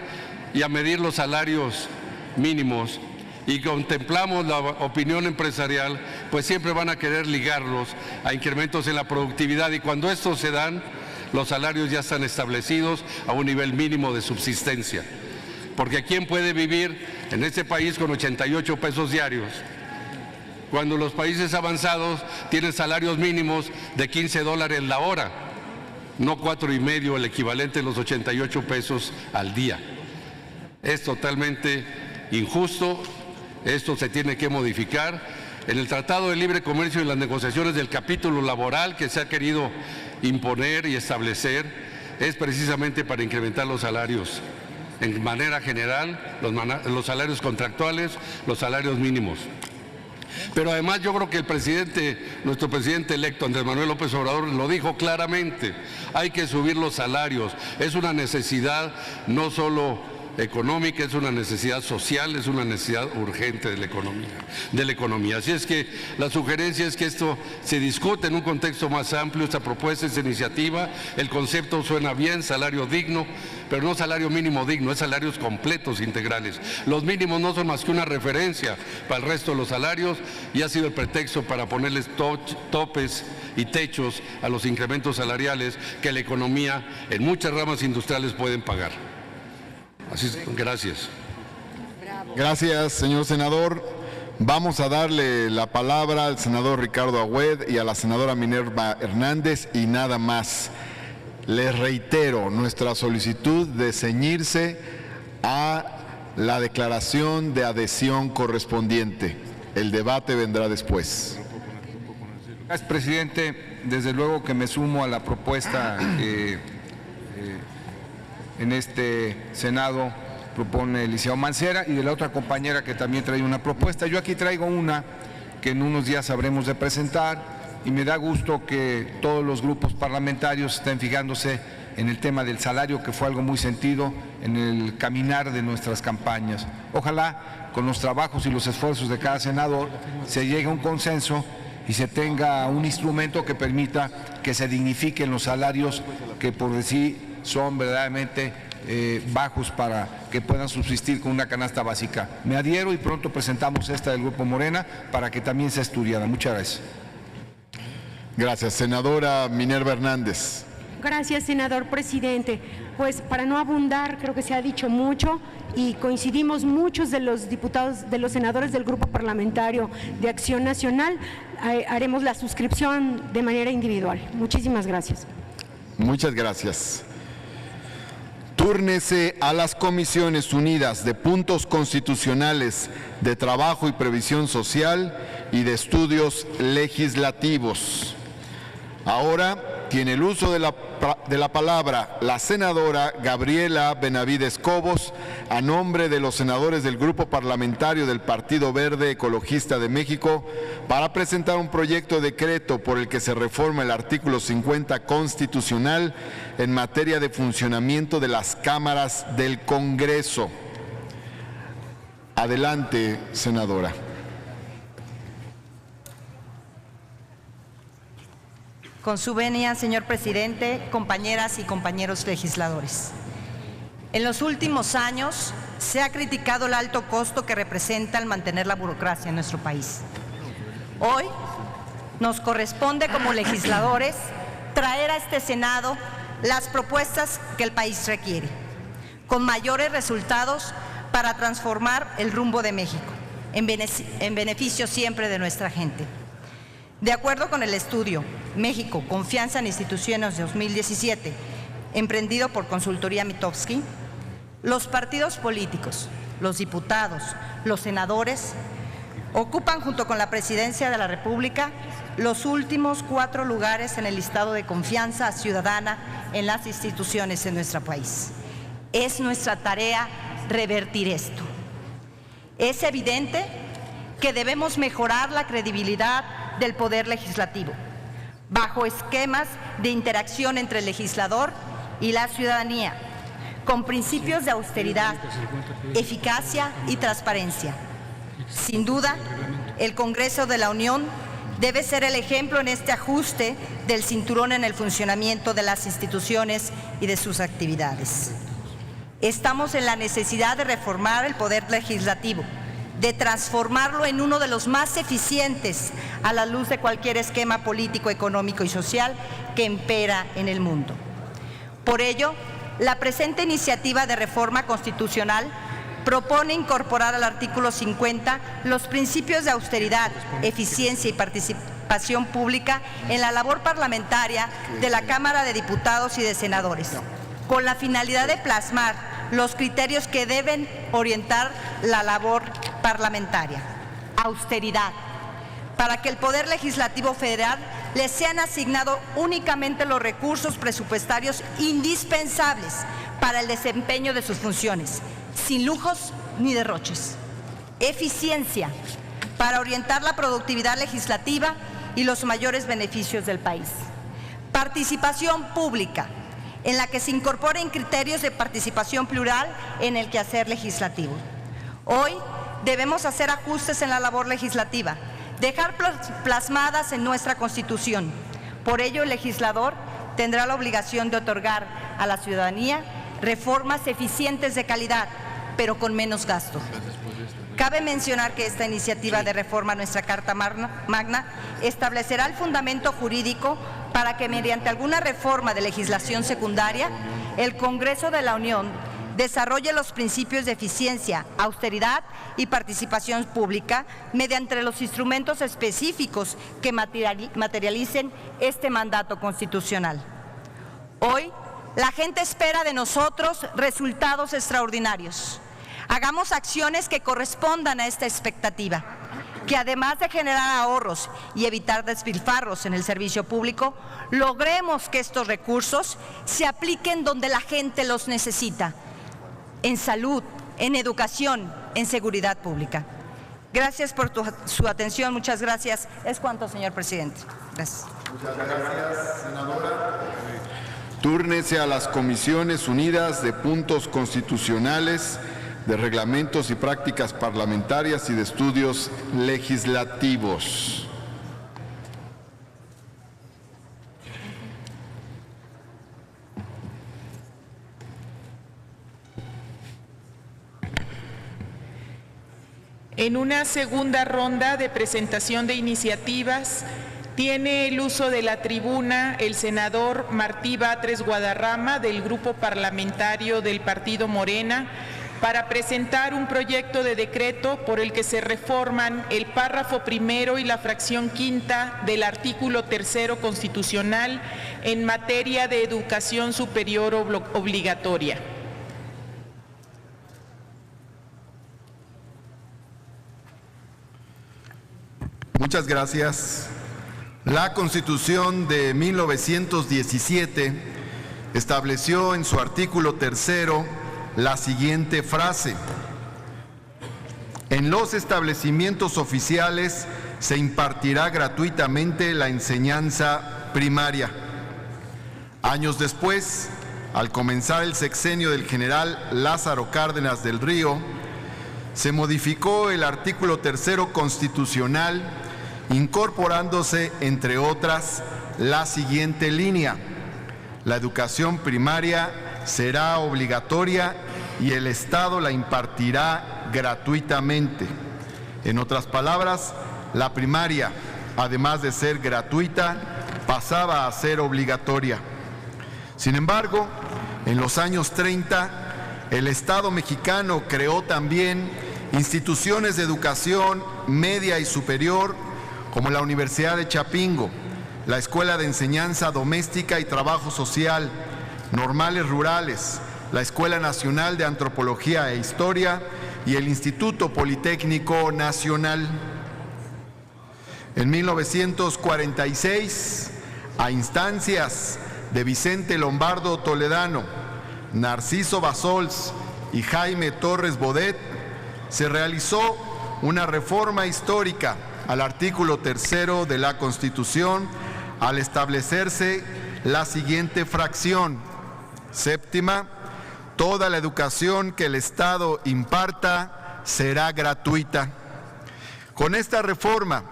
y a medir los salarios mínimos y contemplamos la opinión empresarial, pues siempre van a querer ligarlos a incrementos en la productividad y cuando estos se dan, los salarios ya están establecidos a un nivel mínimo de subsistencia. Porque ¿quién puede vivir en este país con 88 pesos diarios? Cuando los países avanzados tienen salarios mínimos de $15 la hora, no 4,5 el equivalente de los 88 pesos al día. Es totalmente injusto, esto se tiene que modificar. En el Tratado de Libre Comercio y las negociaciones del capítulo laboral que se ha querido imponer y establecer es precisamente para incrementar los salarios en manera general, los salarios contractuales, los salarios mínimos. Pero además yo creo que nuestro presidente electo, Andrés Manuel López Obrador, lo dijo claramente, hay que subir los salarios, es una necesidad no solo económica, es una necesidad social, es una necesidad urgente de la economía. Así es que la sugerencia es que esto se discute en un contexto más amplio, esta propuesta, esta iniciativa, el concepto suena bien, salario digno, pero no salario mínimo digno, es salarios completos, integrales. Los mínimos no son más que una referencia para el resto de los salarios y ha sido el pretexto para ponerles topes y techos a los incrementos salariales que la economía en muchas ramas industriales pueden pagar. Así es, gracias. Gracias, señor senador. Vamos a darle la palabra al senador Ricardo Agüed y a la senadora Minerva Hernández y nada más. Les reitero nuestra solicitud de ceñirse a la declaración de adhesión correspondiente. El debate vendrá después. Gracias, presidente. Desde luego que me sumo a la propuesta que en este Senado propone el licenciado Mancera y de la otra compañera que también trae una propuesta. Yo aquí traigo una que en unos días habremos de presentar y me da gusto que todos los grupos parlamentarios estén fijándose en el tema del salario, que fue algo muy sentido en el caminar de nuestras campañas. Ojalá con los trabajos y los esfuerzos de cada senador se llegue a un consenso y se tenga un instrumento que permita que se dignifiquen los salarios que por decir son verdaderamente bajos para que puedan subsistir con una canasta básica. Me adhiero y pronto presentamos esta del Grupo Morena para que también sea estudiada. Muchas gracias. Gracias. Senadora Minerva Hernández. Gracias, senador presidente. Pues para no abundar, creo que se ha dicho mucho y coincidimos muchos de los diputados, de los senadores del Grupo Parlamentario de Acción Nacional. Haremos la suscripción de manera individual. Muchísimas gracias. Muchas gracias. Túrnese a las Comisiones Unidas de Puntos Constitucionales, de Trabajo y Previsión Social y de Estudios Legislativos. Ahora tiene el uso de la palabra la senadora Gabriela Benavides Cobos, a nombre de los senadores del Grupo Parlamentario del Partido Verde Ecologista de México, para presentar un proyecto de decreto por el que se reforma el artículo 50 constitucional en materia de funcionamiento de las cámaras del Congreso. Adelante, senadora. Con su venia, señor presidente, compañeras y compañeros legisladores. En los últimos años se ha criticado el alto costo que representa el mantener la burocracia en nuestro país. Hoy Nos corresponde como legisladores traer a este Senado las propuestas que el país requiere, con mayores resultados para transformar el rumbo de México, en beneficio siempre de nuestra gente. De acuerdo con el estudio México, Confianza en Instituciones 2017, emprendido por Consultoría Mitofsky, los partidos políticos, los diputados, los senadores, ocupan junto con la Presidencia de la República los últimos 4 lugares en el listado de confianza ciudadana en las instituciones en nuestro país. Es nuestra tarea revertir esto. Es evidente que debemos mejorar la credibilidad del Poder Legislativo, bajo esquemas de interacción entre el legislador y la ciudadanía, con principios de austeridad, eficacia y transparencia. Sin duda, el Congreso de la Unión debe ser el ejemplo en este ajuste del cinturón en el funcionamiento de las instituciones y de sus actividades. Estamos en la necesidad de reformar el Poder Legislativo, de transformarlo en uno de los más eficientes a la luz de cualquier esquema político, económico y social que impera en el mundo. Por ello, la presente iniciativa de reforma constitucional propone incorporar al artículo 50 los principios de austeridad, eficiencia y participación pública en la labor parlamentaria de la Cámara de Diputados y de Senadores, con la finalidad de plasmar los criterios que deben orientar la labor parlamentaria. Austeridad, para que el Poder Legislativo Federal le sean asignados únicamente los recursos presupuestarios indispensables para el desempeño de sus funciones, sin lujos ni derroches. Eficiencia, para orientar la productividad legislativa y los mayores beneficios del país. Participación pública, en la que se incorporen criterios de participación plural en el quehacer legislativo. Hoy debemos hacer ajustes en la labor legislativa, dejar plasmadas en nuestra Constitución. Por ello, el legislador tendrá la obligación de otorgar a la ciudadanía reformas eficientes de calidad, pero con menos gasto. Cabe mencionar que esta iniciativa de reforma a nuestra Carta Magna establecerá el fundamento jurídico para que mediante alguna reforma de legislación secundaria, el Congreso de la Unión desarrolle los principios de eficiencia, austeridad y participación pública mediante los instrumentos específicos que materialicen este mandato constitucional. Hoy, la gente espera de nosotros resultados extraordinarios. Hagamos acciones que correspondan a esta expectativa, que además de generar ahorros y evitar despilfarros en el servicio público, logremos que estos recursos se apliquen donde la gente los necesita, en salud, en educación, en seguridad pública. Gracias por su atención, muchas gracias. Es cuanto, señor presidente. Gracias. Muchas gracias, senadora. Túrnese a las Comisiones Unidas de Puntos Constitucionales, de Reglamentos y Prácticas Parlamentarias y de Estudios Legislativos. En una segunda ronda de presentación de iniciativas, tiene el uso de la tribuna el senador Martí Batres Guadarrama, del Grupo Parlamentario del Partido Morena, para presentar un proyecto de decreto por el que se reforman el párrafo primero y la fracción quinta del artículo 3º constitucional en materia de educación superior obligatoria. Muchas gracias. La Constitución de 1917 estableció en su artículo 3º la siguiente frase: en los establecimientos oficiales se impartirá gratuitamente la enseñanza primaria. Años después, al comenzar el sexenio del general Lázaro Cárdenas del Río, se modificó el artículo 3º constitucional, incorporándose, entre otras, la siguiente línea: la educación primaria será obligatoria y el Estado la impartirá gratuitamente. En otras palabras, la primaria, además de ser gratuita, pasaba a ser obligatoria. Sin embargo, en los años 30, el Estado mexicano creó también instituciones de educación media y superior, como la Universidad de Chapingo, la Escuela de Enseñanza Doméstica y Trabajo Social, Normales Rurales, la Escuela Nacional de Antropología e Historia y el Instituto Politécnico Nacional. En 1946, a instancias de Vicente Lombardo Toledano, Narciso Basols y Jaime Torres Bodet, se realizó una reforma histórica al artículo 3 de la Constitución al establecerse la siguiente fracción: séptima, toda la educación que el Estado imparta será gratuita. Con esta reforma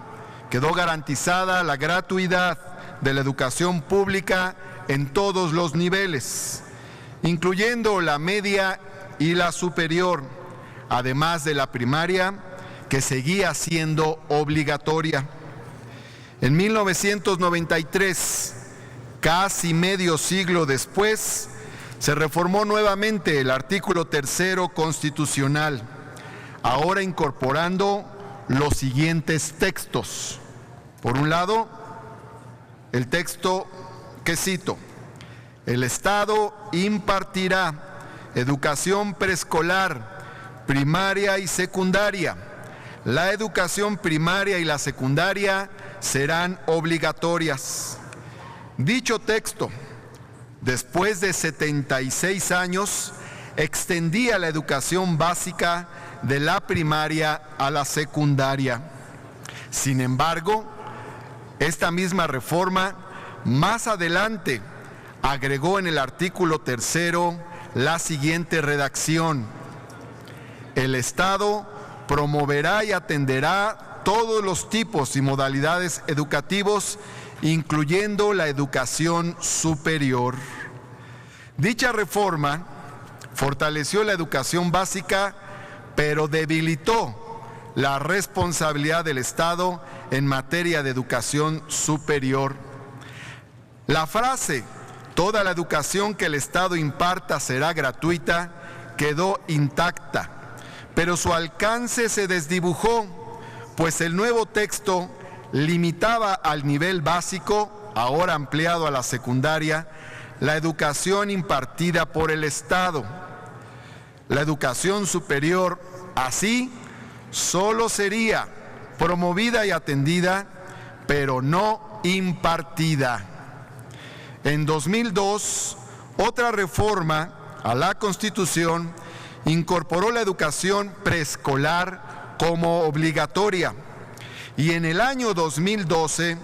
quedó garantizada la gratuidad de la educación pública en todos los niveles, incluyendo la media y la superior, además de la primaria, que seguía siendo obligatoria. En 1993, casi medio siglo después, se reformó nuevamente el artículo 3 constitucional, ahora incorporando los siguientes textos. Por un lado, el texto que cito: el Estado impartirá educación preescolar, primaria y secundaria. La educación primaria y la secundaria serán obligatorias. Dicho texto, después de 76 años, extendía la educación básica de la primaria a la secundaria. Sin embargo, esta misma reforma más adelante agregó en el artículo 3 la siguiente redacción: el Estado promoverá y atenderá todos los tipos y modalidades educativos, incluyendo la educación superior. Dicha reforma fortaleció la educación básica, pero debilitó la responsabilidad del Estado en materia de educación superior. La frase "toda la educación que el Estado imparta será gratuita" quedó intacta, pero su alcance se desdibujó, pues el nuevo texto limitaba al nivel básico, ahora ampliado a la secundaria, la educación impartida por el Estado. La educación superior, así, solo sería promovida y atendida, pero no impartida. En 2002, otra reforma a la Constitución incorporó la educación preescolar como obligatoria, y en el año 2012,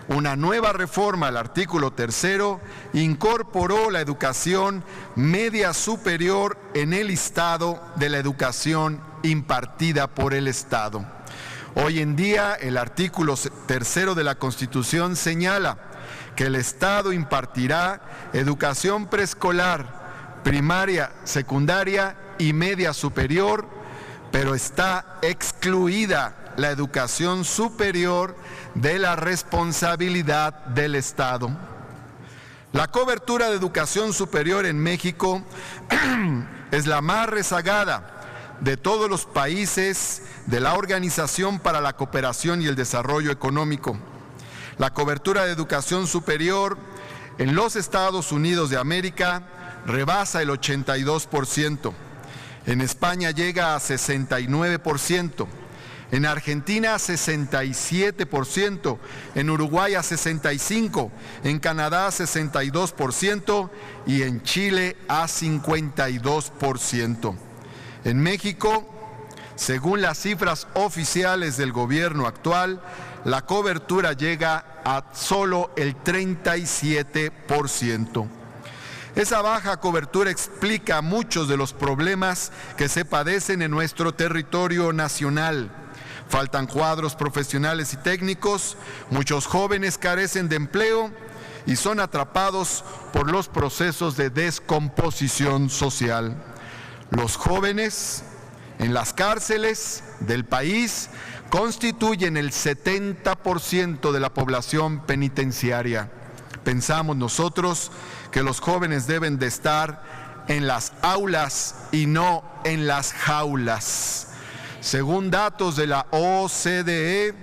una nueva reforma al artículo 3 incorporó la educación media superior en el listado de la educación impartida por el Estado. Hoy en día, el artículo 3 de la Constitución señala que el Estado impartirá educación preescolar, primaria, secundaria y media superior, pero está excluida la educación superior de la responsabilidad del Estado. La cobertura de educación superior en México es la más rezagada de todos los países de la Organización para la Cooperación y el Desarrollo Económico. La cobertura de educación superior en los Estados Unidos de América rebasa el 82%. En España llega a 69%. En Argentina a 67%, en Uruguay a 65%, en Canadá a 62% y en Chile a 52%. En México, según las cifras oficiales del gobierno actual, la cobertura llega a solo el 37%. Esa baja cobertura explica muchos de los problemas que se padecen en nuestro territorio nacional. Faltan cuadros profesionales y técnicos, muchos jóvenes carecen de empleo y son atrapados por los procesos de descomposición social. Los jóvenes en las cárceles del país constituyen el 70% de la población penitenciaria. Pensamos nosotros que los jóvenes deben de estar en las aulas y no en las jaulas. Según datos de la OCDE,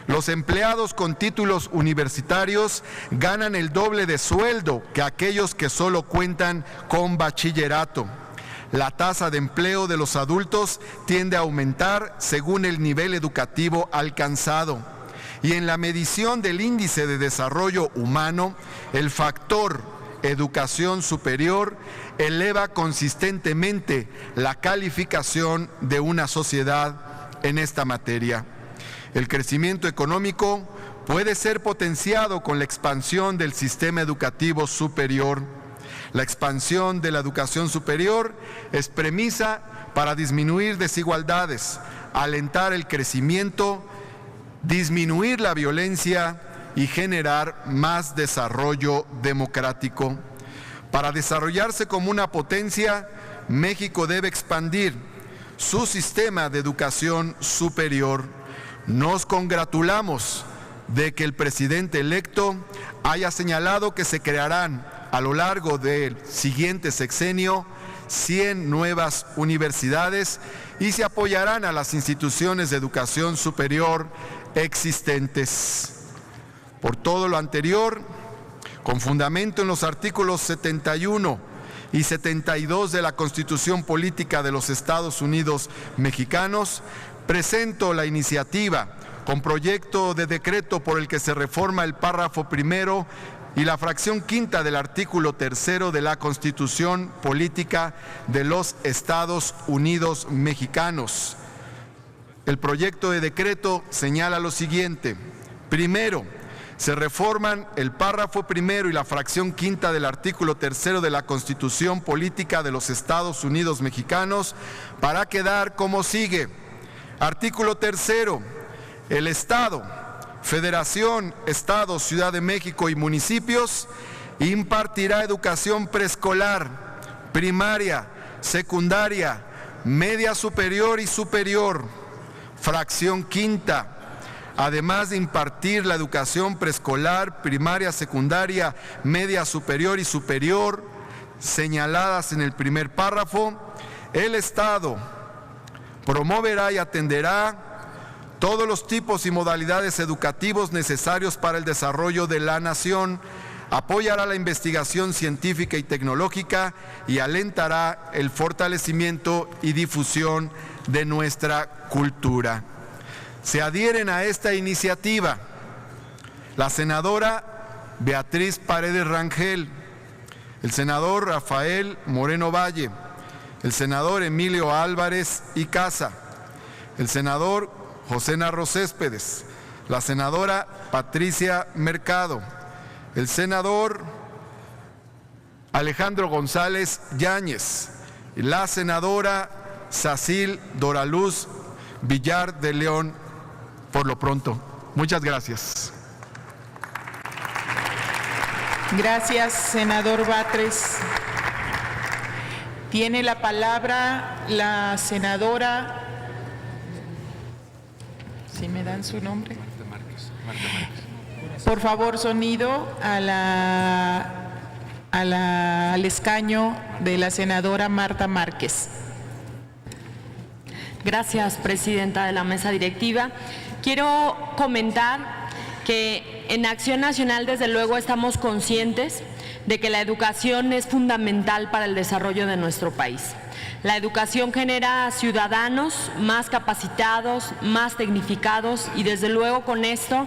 los empleados con títulos universitarios ganan el doble de sueldo que aquellos que solo cuentan con bachillerato. La tasa de empleo de los adultos tiende a aumentar según el nivel educativo alcanzado. Y en la medición del índice de desarrollo humano, el factor educación superior eleva consistentemente la calificación de una sociedad en esta materia. El crecimiento económico puede ser potenciado con la expansión del sistema educativo superior. La expansión de la educación superior es premisa para disminuir desigualdades, alentar el crecimiento, disminuir la violencia y generar más desarrollo democrático. Para desarrollarse como una potencia, México debe expandir su sistema de educación superior. Nos congratulamos de que el presidente electo haya señalado que se crearán a lo largo del siguiente sexenio 100 nuevas universidades y se apoyarán a las instituciones de educación superior existentes. Por todo lo anterior, con fundamento en los artículos 71 y 72 de la Constitución Política de los Estados Unidos Mexicanos, presento la iniciativa con proyecto de decreto por el que se reforma el párrafo primero y la fracción quinta del artículo 3 de la Constitución Política de los Estados Unidos Mexicanos. El proyecto de decreto señala lo siguiente. Primero, se reforman el párrafo primero y la fracción quinta del artículo 3 de la Constitución Política de los Estados Unidos Mexicanos para quedar como sigue. Artículo 3. El Estado, Federación, Estado, Ciudad de México y municipios impartirá educación preescolar, primaria, secundaria, media superior y superior. Fracción quinta. Además de impartir la educación preescolar, primaria, secundaria, media superior y superior, señaladas en el primer párrafo, el Estado promoverá y atenderá todos los tipos y modalidades educativos necesarios para el desarrollo de la nación, apoyará la investigación científica y tecnológica y alentará el fortalecimiento y difusión de nuestra cultura. Se adhieren a esta iniciativa la senadora Beatriz Paredes Rangel, el senador Rafael Moreno Valle, el senador Emilio Álvarez y Casa, el senador José Narro Céspedes, la senadora Patricia Mercado, el senador Alejandro González Yáñez, y la senadora Sacil Doraluz Villar de León, por lo pronto. Muchas gracias. Gracias, senador Batres. Tiene la palabra la senadora, ¿sí me dan su nombre? Marta Márquez. Por favor, sonido al escaño de la senadora Marta Márquez. Gracias, presidenta de la mesa directiva. Quiero comentar que en Acción Nacional, desde luego, estamos conscientes de que la educación es fundamental para el desarrollo de nuestro país. La educación genera ciudadanos más capacitados, más tecnificados y, desde luego, con esto,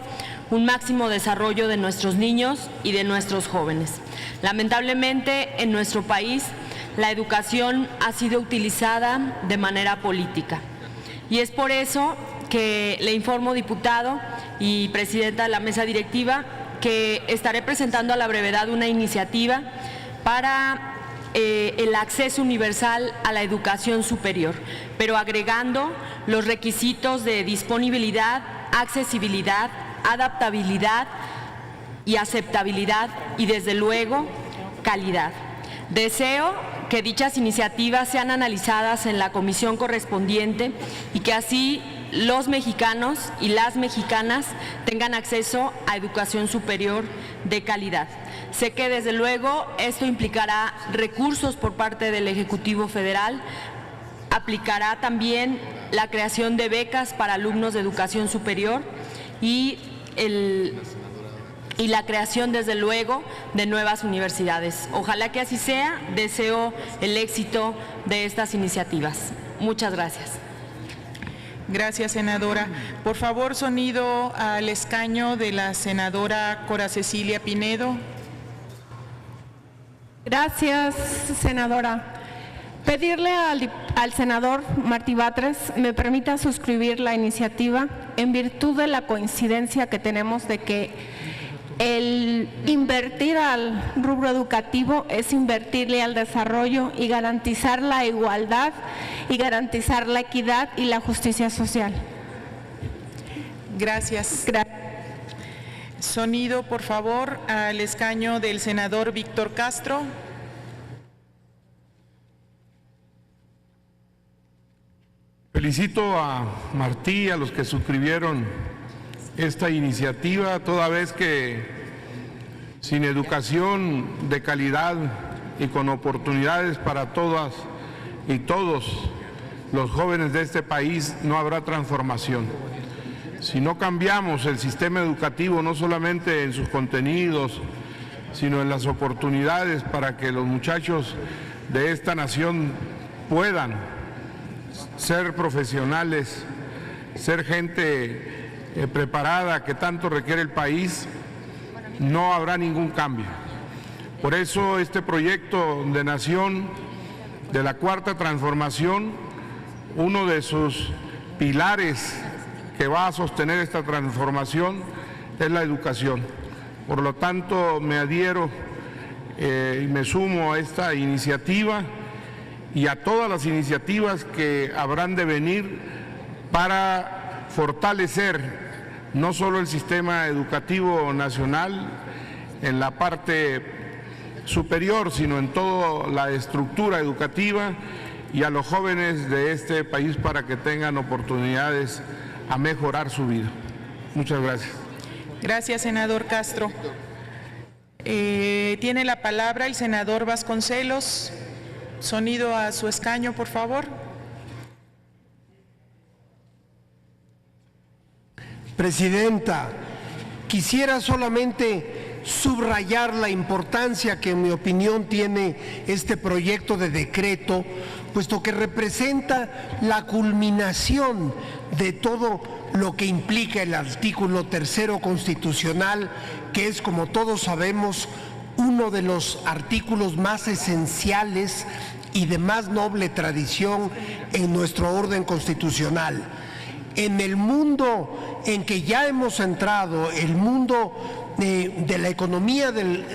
un máximo desarrollo de nuestros niños y de nuestros jóvenes. Lamentablemente, en nuestro país, la educación ha sido utilizada de manera política. Y es por eso que le informo, diputado y presidenta de la mesa directiva, que estaré presentando a la brevedad una iniciativa para el acceso universal a la educación superior, pero agregando los requisitos de disponibilidad, accesibilidad, adaptabilidad y aceptabilidad y, desde luego, calidad. Deseo que dichas iniciativas sean analizadas en la comisión correspondiente y que así los mexicanos y las mexicanas tengan acceso a educación superior de calidad. Sé que desde luego esto implicará recursos por parte del Ejecutivo Federal, aplicará también la creación de becas para alumnos de educación superior y la creación, desde luego, de nuevas universidades. Ojalá que así sea. Deseo el éxito de estas iniciativas. Muchas gracias. Gracias, senadora. Por favor, sonido al escaño de la senadora Cora Cecilia Pinedo. Gracias, senadora. Pedirle al senador Martí Batres me permita suscribir la iniciativa en virtud de la coincidencia que tenemos de que el invertir al rubro educativo es invertirle al desarrollo y garantizar la igualdad y garantizar la equidad y la justicia social. Gracias. Sonido, por favor, al escaño del senador Víctor Castro. Felicito a Martí, a los que suscribieron esta iniciativa, toda vez que sin educación de calidad y con oportunidades para todas y todos los jóvenes de este país no habrá transformación. Si no cambiamos el sistema educativo, no solamente en sus contenidos, sino en las oportunidades para que los muchachos de esta nación puedan ser profesionales, ser gente preparada que tanto requiere el país, no habrá ningún cambio. Por eso este proyecto de nación de la Cuarta Transformación, uno de sus pilares que va a sostener esta transformación es la educación. Por lo tanto, me adhiero y me sumo a esta iniciativa y a todas las iniciativas que habrán de venir para fortalecer no solo el sistema educativo nacional en la parte superior, sino en toda la estructura educativa y a los jóvenes de este país para que tengan oportunidades a mejorar su vida. Muchas gracias. Gracias, senador Castro. Tiene la palabra el senador Vasconcelos. Sonido a su escaño, por favor. Presidenta, quisiera solamente subrayar la importancia que en mi opinión tiene este proyecto de decreto, puesto que representa la culminación de todo lo que implica el artículo 3º constitucional, que es, como todos sabemos, uno de los artículos más esenciales y de más noble tradición en nuestro orden constitucional. En el mundo en que ya hemos entrado, el mundo de la economía del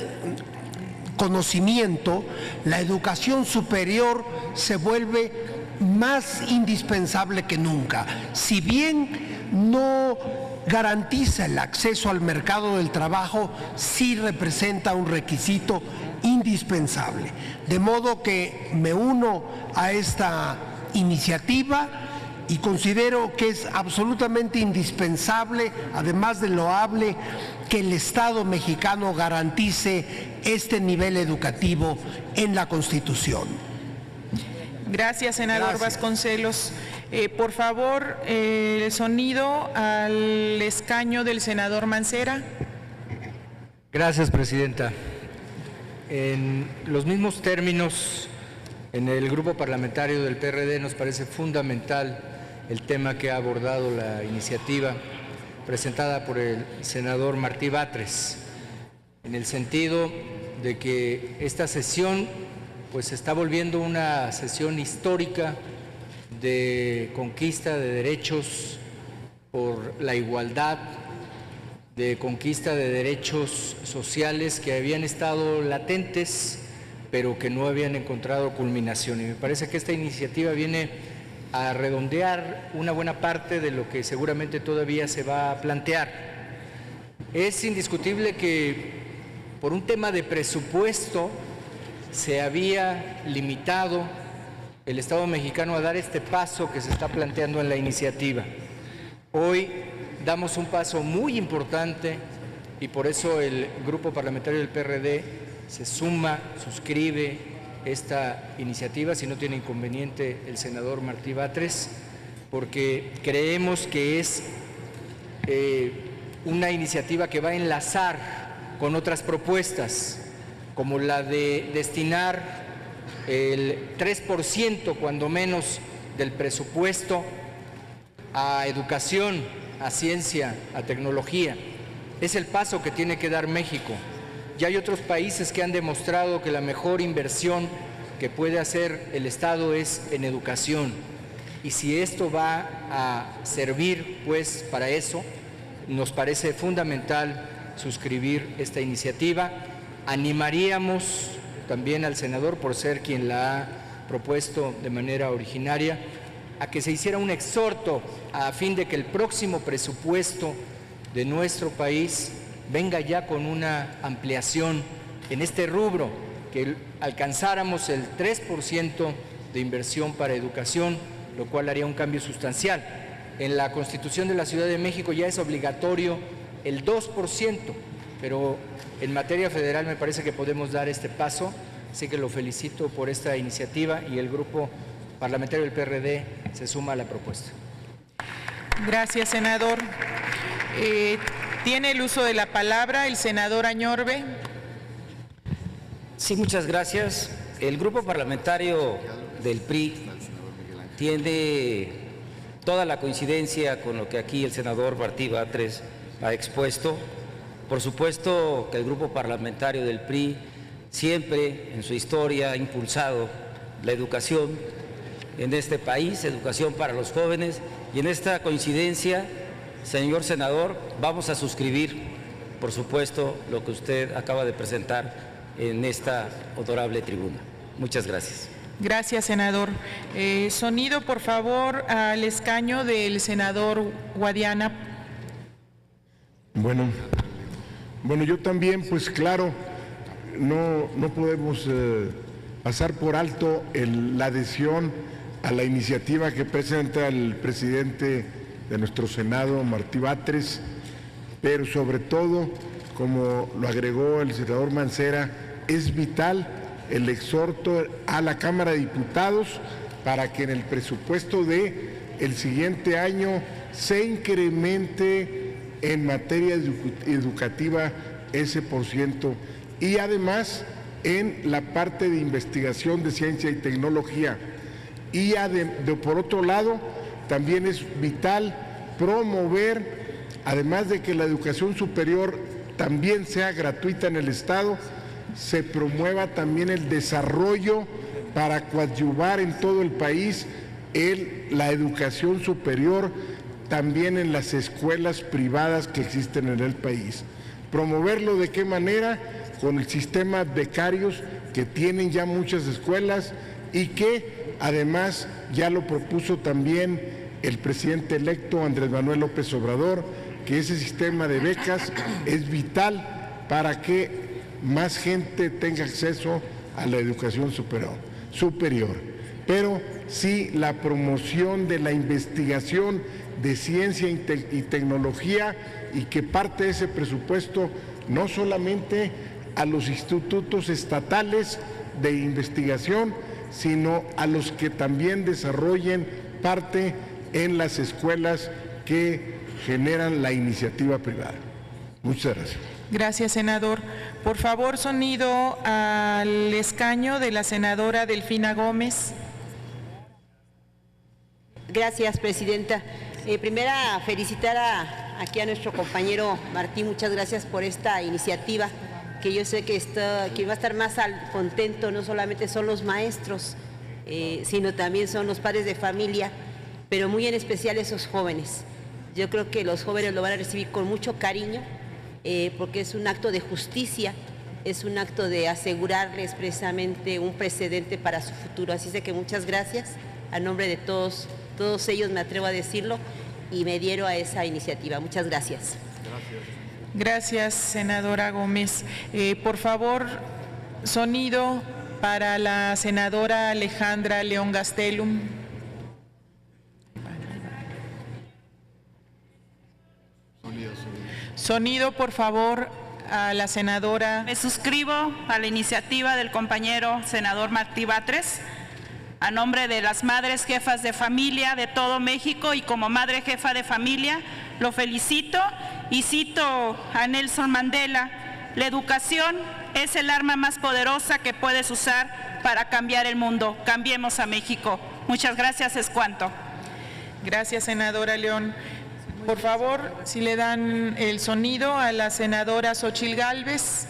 conocimiento, la educación superior se vuelve más indispensable que nunca. Si bien no garantiza el acceso al mercado del trabajo, sí representa un requisito indispensable. De modo que me uno a esta iniciativa y considero que es absolutamente indispensable, además de loable, que el Estado mexicano garantice este nivel educativo en la Constitución. Gracias, senador Vasconcelos. Por favor, el sonido al escaño del senador Mancera. Gracias, presidenta. En los mismos términos, en el grupo parlamentario del PRD nos parece fundamental el tema que ha abordado la iniciativa presentada por el senador Martí Batres, en el sentido de que esta sesión pues se está volviendo una sesión histórica de conquista de derechos por la igualdad, de conquista de derechos sociales que habían estado latentes, pero que no habían encontrado culminación. Y me parece que esta iniciativa viene a redondear una buena parte de lo que seguramente todavía se va a plantear. Es indiscutible que por un tema de presupuesto se había limitado el Estado mexicano a dar este paso que se está planteando en la iniciativa. Hoy damos un paso muy importante y por eso el Grupo Parlamentario del PRD se suma, suscribe esta iniciativa, si no tiene inconveniente el senador Martí Batres, porque creemos que es una iniciativa que va a enlazar con otras propuestas, como la de destinar el 3% cuando menos del presupuesto a educación, a ciencia, a tecnología. Es el paso que tiene que dar México. Ya hay otros países que han demostrado que la mejor inversión que puede hacer el Estado es en educación. Y si esto va a servir pues para eso, nos parece fundamental suscribir esta iniciativa. Animaríamos también al senador, por ser quien la ha propuesto de manera originaria, a que se hiciera un exhorto a fin de que el próximo presupuesto de nuestro país venga ya con una ampliación en este rubro, que alcanzáramos el 3% de inversión para educación, lo cual haría un cambio sustancial. En la Constitución de la Ciudad de México ya es obligatorio el 2%, pero en materia federal me parece que podemos dar este paso, así que lo felicito por esta iniciativa y el Grupo Parlamentario del PRD se suma a la propuesta. Gracias, senador. Tiene el uso de la palabra el senador Añorbe. Sí, muchas gracias. El Grupo Parlamentario del PRI tiene toda la coincidencia con lo que aquí el senador Martí Batres ha expuesto. Por supuesto que el Grupo Parlamentario del PRI siempre en su historia ha impulsado la educación en este país, educación para los jóvenes, y en esta coincidencia, señor senador, vamos a suscribir, por supuesto, lo que usted acaba de presentar en esta honorable tribuna. Muchas gracias. Gracias, senador. Sonido, por favor, al escaño del senador Guadiana. Bueno, yo también, pues claro, no podemos pasar por alto la adhesión a la iniciativa que presenta el presidente de nuestro Senado, Martí Batres, pero sobre todo, como lo agregó el senador Mancera, es vital el exhorto a la Cámara de Diputados para que en el presupuesto del siguiente año se incremente en materia educativa ese %, y además en la parte de investigación de ciencia y tecnología. Y por otro lado, también es vital promover, además de que la educación superior también sea gratuita en el Estado, se promueva también el desarrollo para coadyuvar en todo el país la educación superior, también en las escuelas privadas que existen en el país. ¿Promoverlo de qué manera? Con el sistema becarios que tienen ya muchas escuelas y que además ya lo propuso también el presidente electo Andrés Manuel López Obrador, que ese sistema de becas es vital para que más gente tenga acceso a la educación superior. Pero sí la promoción de la investigación de ciencia y tecnología, y que parte de ese presupuesto no solamente a los institutos estatales de investigación, sino a los que también desarrollen parte en las escuelas que generan la iniciativa privada. Muchas gracias. Gracias, senador. Por favor, sonido al escaño de la senadora Delfina Gómez. Gracias, presidenta. Primera, felicitar aquí a nuestro compañero Martí. Muchas gracias por esta iniciativa, que yo sé que va a estar más contento, no solamente son los maestros, sino también son los padres de familia, pero muy en especial esos jóvenes. Yo creo que los jóvenes lo van a recibir con mucho cariño, porque es un acto de justicia, es un acto de asegurarles precisamente un precedente para su futuro. Así es que muchas gracias, a nombre de todos ellos me atrevo a decirlo, y me adhiero a esa iniciativa. Muchas gracias. Gracias, senadora Gómez. Por favor, sonido para la senadora Alejandra León Gastelum. Sonido, por favor, a la senadora. Me suscribo a la iniciativa del compañero senador Martí Batres, a nombre de las madres jefas de familia de todo México, y como madre jefa de familia lo felicito y cito a Nelson Mandela: la educación es el arma más poderosa que puedes usar para cambiar el mundo. Cambiemos a México. Muchas gracias, es cuanto. Gracias, senadora León. Por favor, si le dan el sonido a la senadora Xóchitl Gálvez.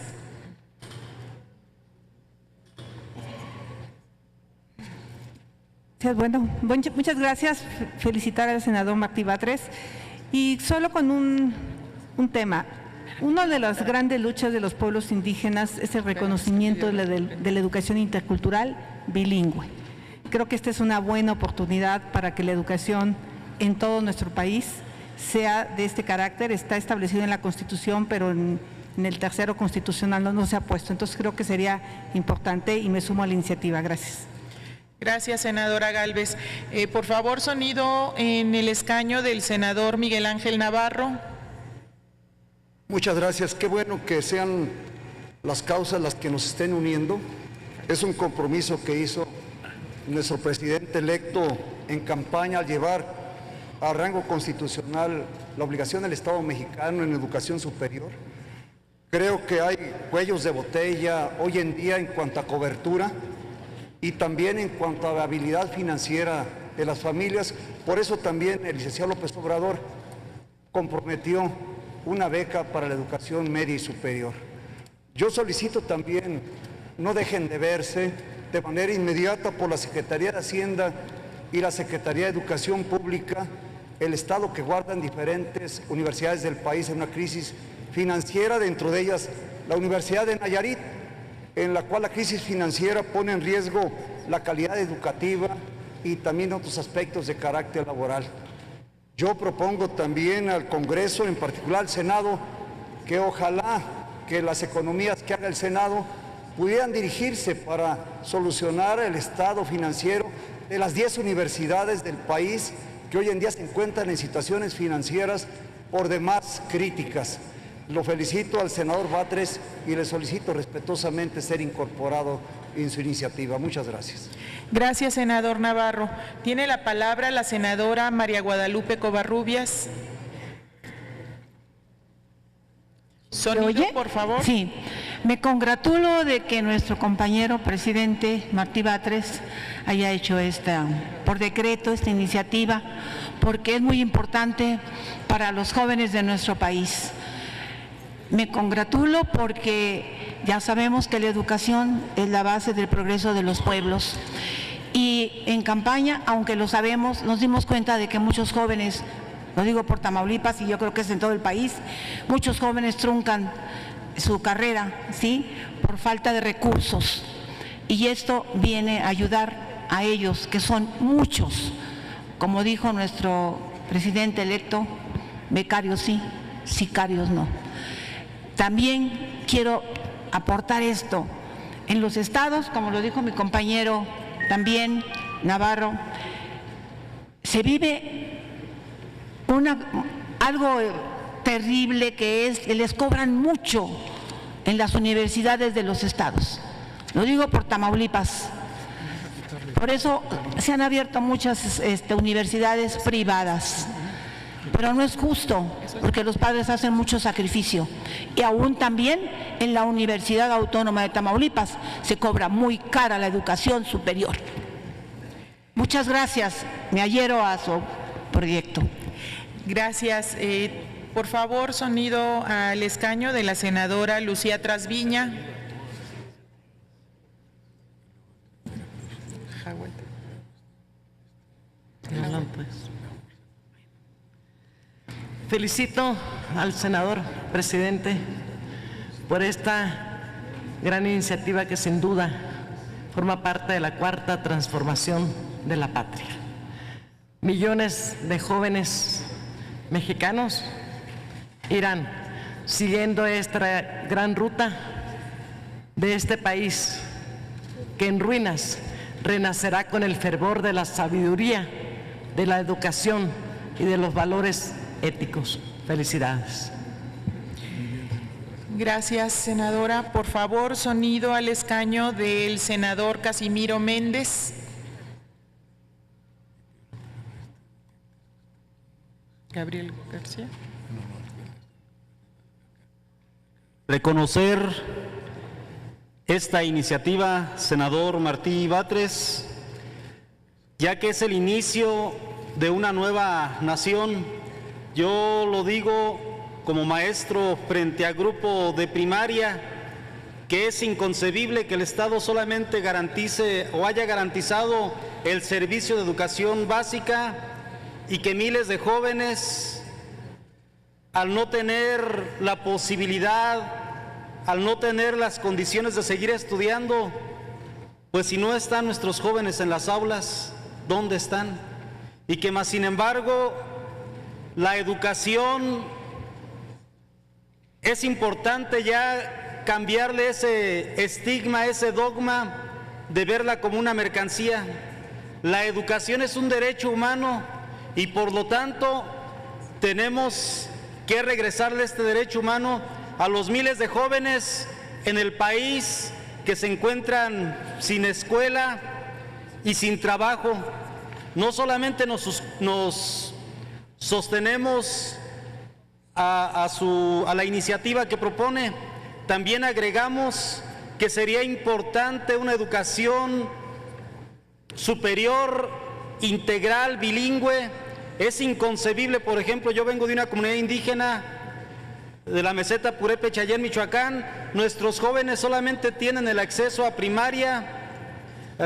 Bueno, muchas gracias. Felicitar al senador Martí Batres. Y solo con un tema. Una de las grandes luchas de los pueblos indígenas es el reconocimiento de la educación intercultural bilingüe. Creo que esta es una buena oportunidad para que la educación en todo nuestro país sea de este carácter. Está establecido en la Constitución, pero en el tercero constitucional no se ha puesto. Entonces creo que sería importante y me sumo a la iniciativa. Gracias. Gracias, senadora Gálvez. Por favor, sonido en el escaño del senador Miguel Ángel Navarro. Muchas gracias. Qué bueno que sean las causas las que nos estén uniendo. Es un compromiso que hizo nuestro presidente electo en campaña al llevar a rango constitucional la obligación del Estado mexicano en educación superior. Creo que hay cuellos de botella hoy en día en cuanto a cobertura y también en cuanto a la habilidad financiera de las familias. Por eso también el licenciado López Obrador comprometió una beca para la educación media y superior. Yo solicito también, no dejen de verse de manera inmediata por la Secretaría de Hacienda y la Secretaría de Educación Pública el estado que guardan diferentes universidades del país en una crisis financiera, dentro de ellas la Universidad de Nayarit, en la cual la crisis financiera pone en riesgo la calidad educativa y también otros aspectos de carácter laboral. Yo propongo también al Congreso, en particular al Senado, que ojalá que las economías que haga el Senado pudieran dirigirse para solucionar el estado financiero de las 10 universidades del país que hoy en día se encuentran en situaciones financieras por demás críticas. Lo felicito al senador Batres y le solicito respetuosamente ser incorporado en su iniciativa. Muchas gracias. Gracias, senador Navarro. Tiene la palabra la senadora María Guadalupe Covarrubias. Sonido, por favor. Sí, me congratulo de que nuestro compañero presidente Martí Batres haya hecho por decreto esta iniciativa, porque es muy importante para los jóvenes de nuestro país. Me congratulo porque ya sabemos que la educación es la base del progreso de los pueblos. Y en campaña, aunque lo sabemos, nos dimos cuenta de que muchos jóvenes, lo digo por Tamaulipas y yo creo que es en todo el país, muchos jóvenes truncan su carrera, ¿sí?, por falta de recursos. Y esto viene a ayudar a ellos, que son muchos. Como dijo nuestro presidente electo, becarios sí, sicarios no. También quiero aportar esto. En los estados, como lo dijo mi compañero también, Navarro, se vive algo terrible, que es que les cobran mucho en las universidades de los estados. Lo digo por Tamaulipas. Por eso se han abierto muchas universidades privadas. Pero no es justo, porque los padres hacen mucho sacrificio. Y aún también en la Universidad Autónoma de Tamaulipas se cobra muy cara la educación superior. Muchas gracias, me adhiero a su proyecto. Gracias. Por favor, sonido al escaño de la senadora Lucía Trasviña. Felicito al senador presidente por esta gran iniciativa que sin duda forma parte de la cuarta transformación de la patria. Millones de jóvenes mexicanos irán siguiendo esta gran ruta de este país que en ruinas renacerá con el fervor de la sabiduría, de la educación y de los valores éticos. Felicidades. Gracias, senadora. Por favor, sonido al escaño del senador Casimiro Méndez. Gabriel García. Reconocer esta iniciativa, senador Martí Batres, ya que es el inicio de una nueva nación. Yo lo digo como maestro frente a grupo de primaria, que es inconcebible que el Estado solamente garantice o haya garantizado el servicio de educación básica y que miles de jóvenes, al no tener la posibilidad, al no tener las condiciones de seguir estudiando, pues si no están nuestros jóvenes en las aulas, ¿dónde están? Y que más sin embargo, la educación es importante ya cambiarle ese estigma, ese dogma de verla como una mercancía. La educación es un derecho humano y por lo tanto tenemos que regresarle este derecho humano a los miles de jóvenes en el país que se encuentran sin escuela y sin trabajo. No solamente nos sostenemos a la iniciativa que propone, también agregamos que sería importante una educación superior, integral, bilingüe. Es inconcebible, por ejemplo, yo vengo de una comunidad indígena de la meseta Purépecha, allá en Michoacán, nuestros jóvenes solamente tienen el acceso a primaria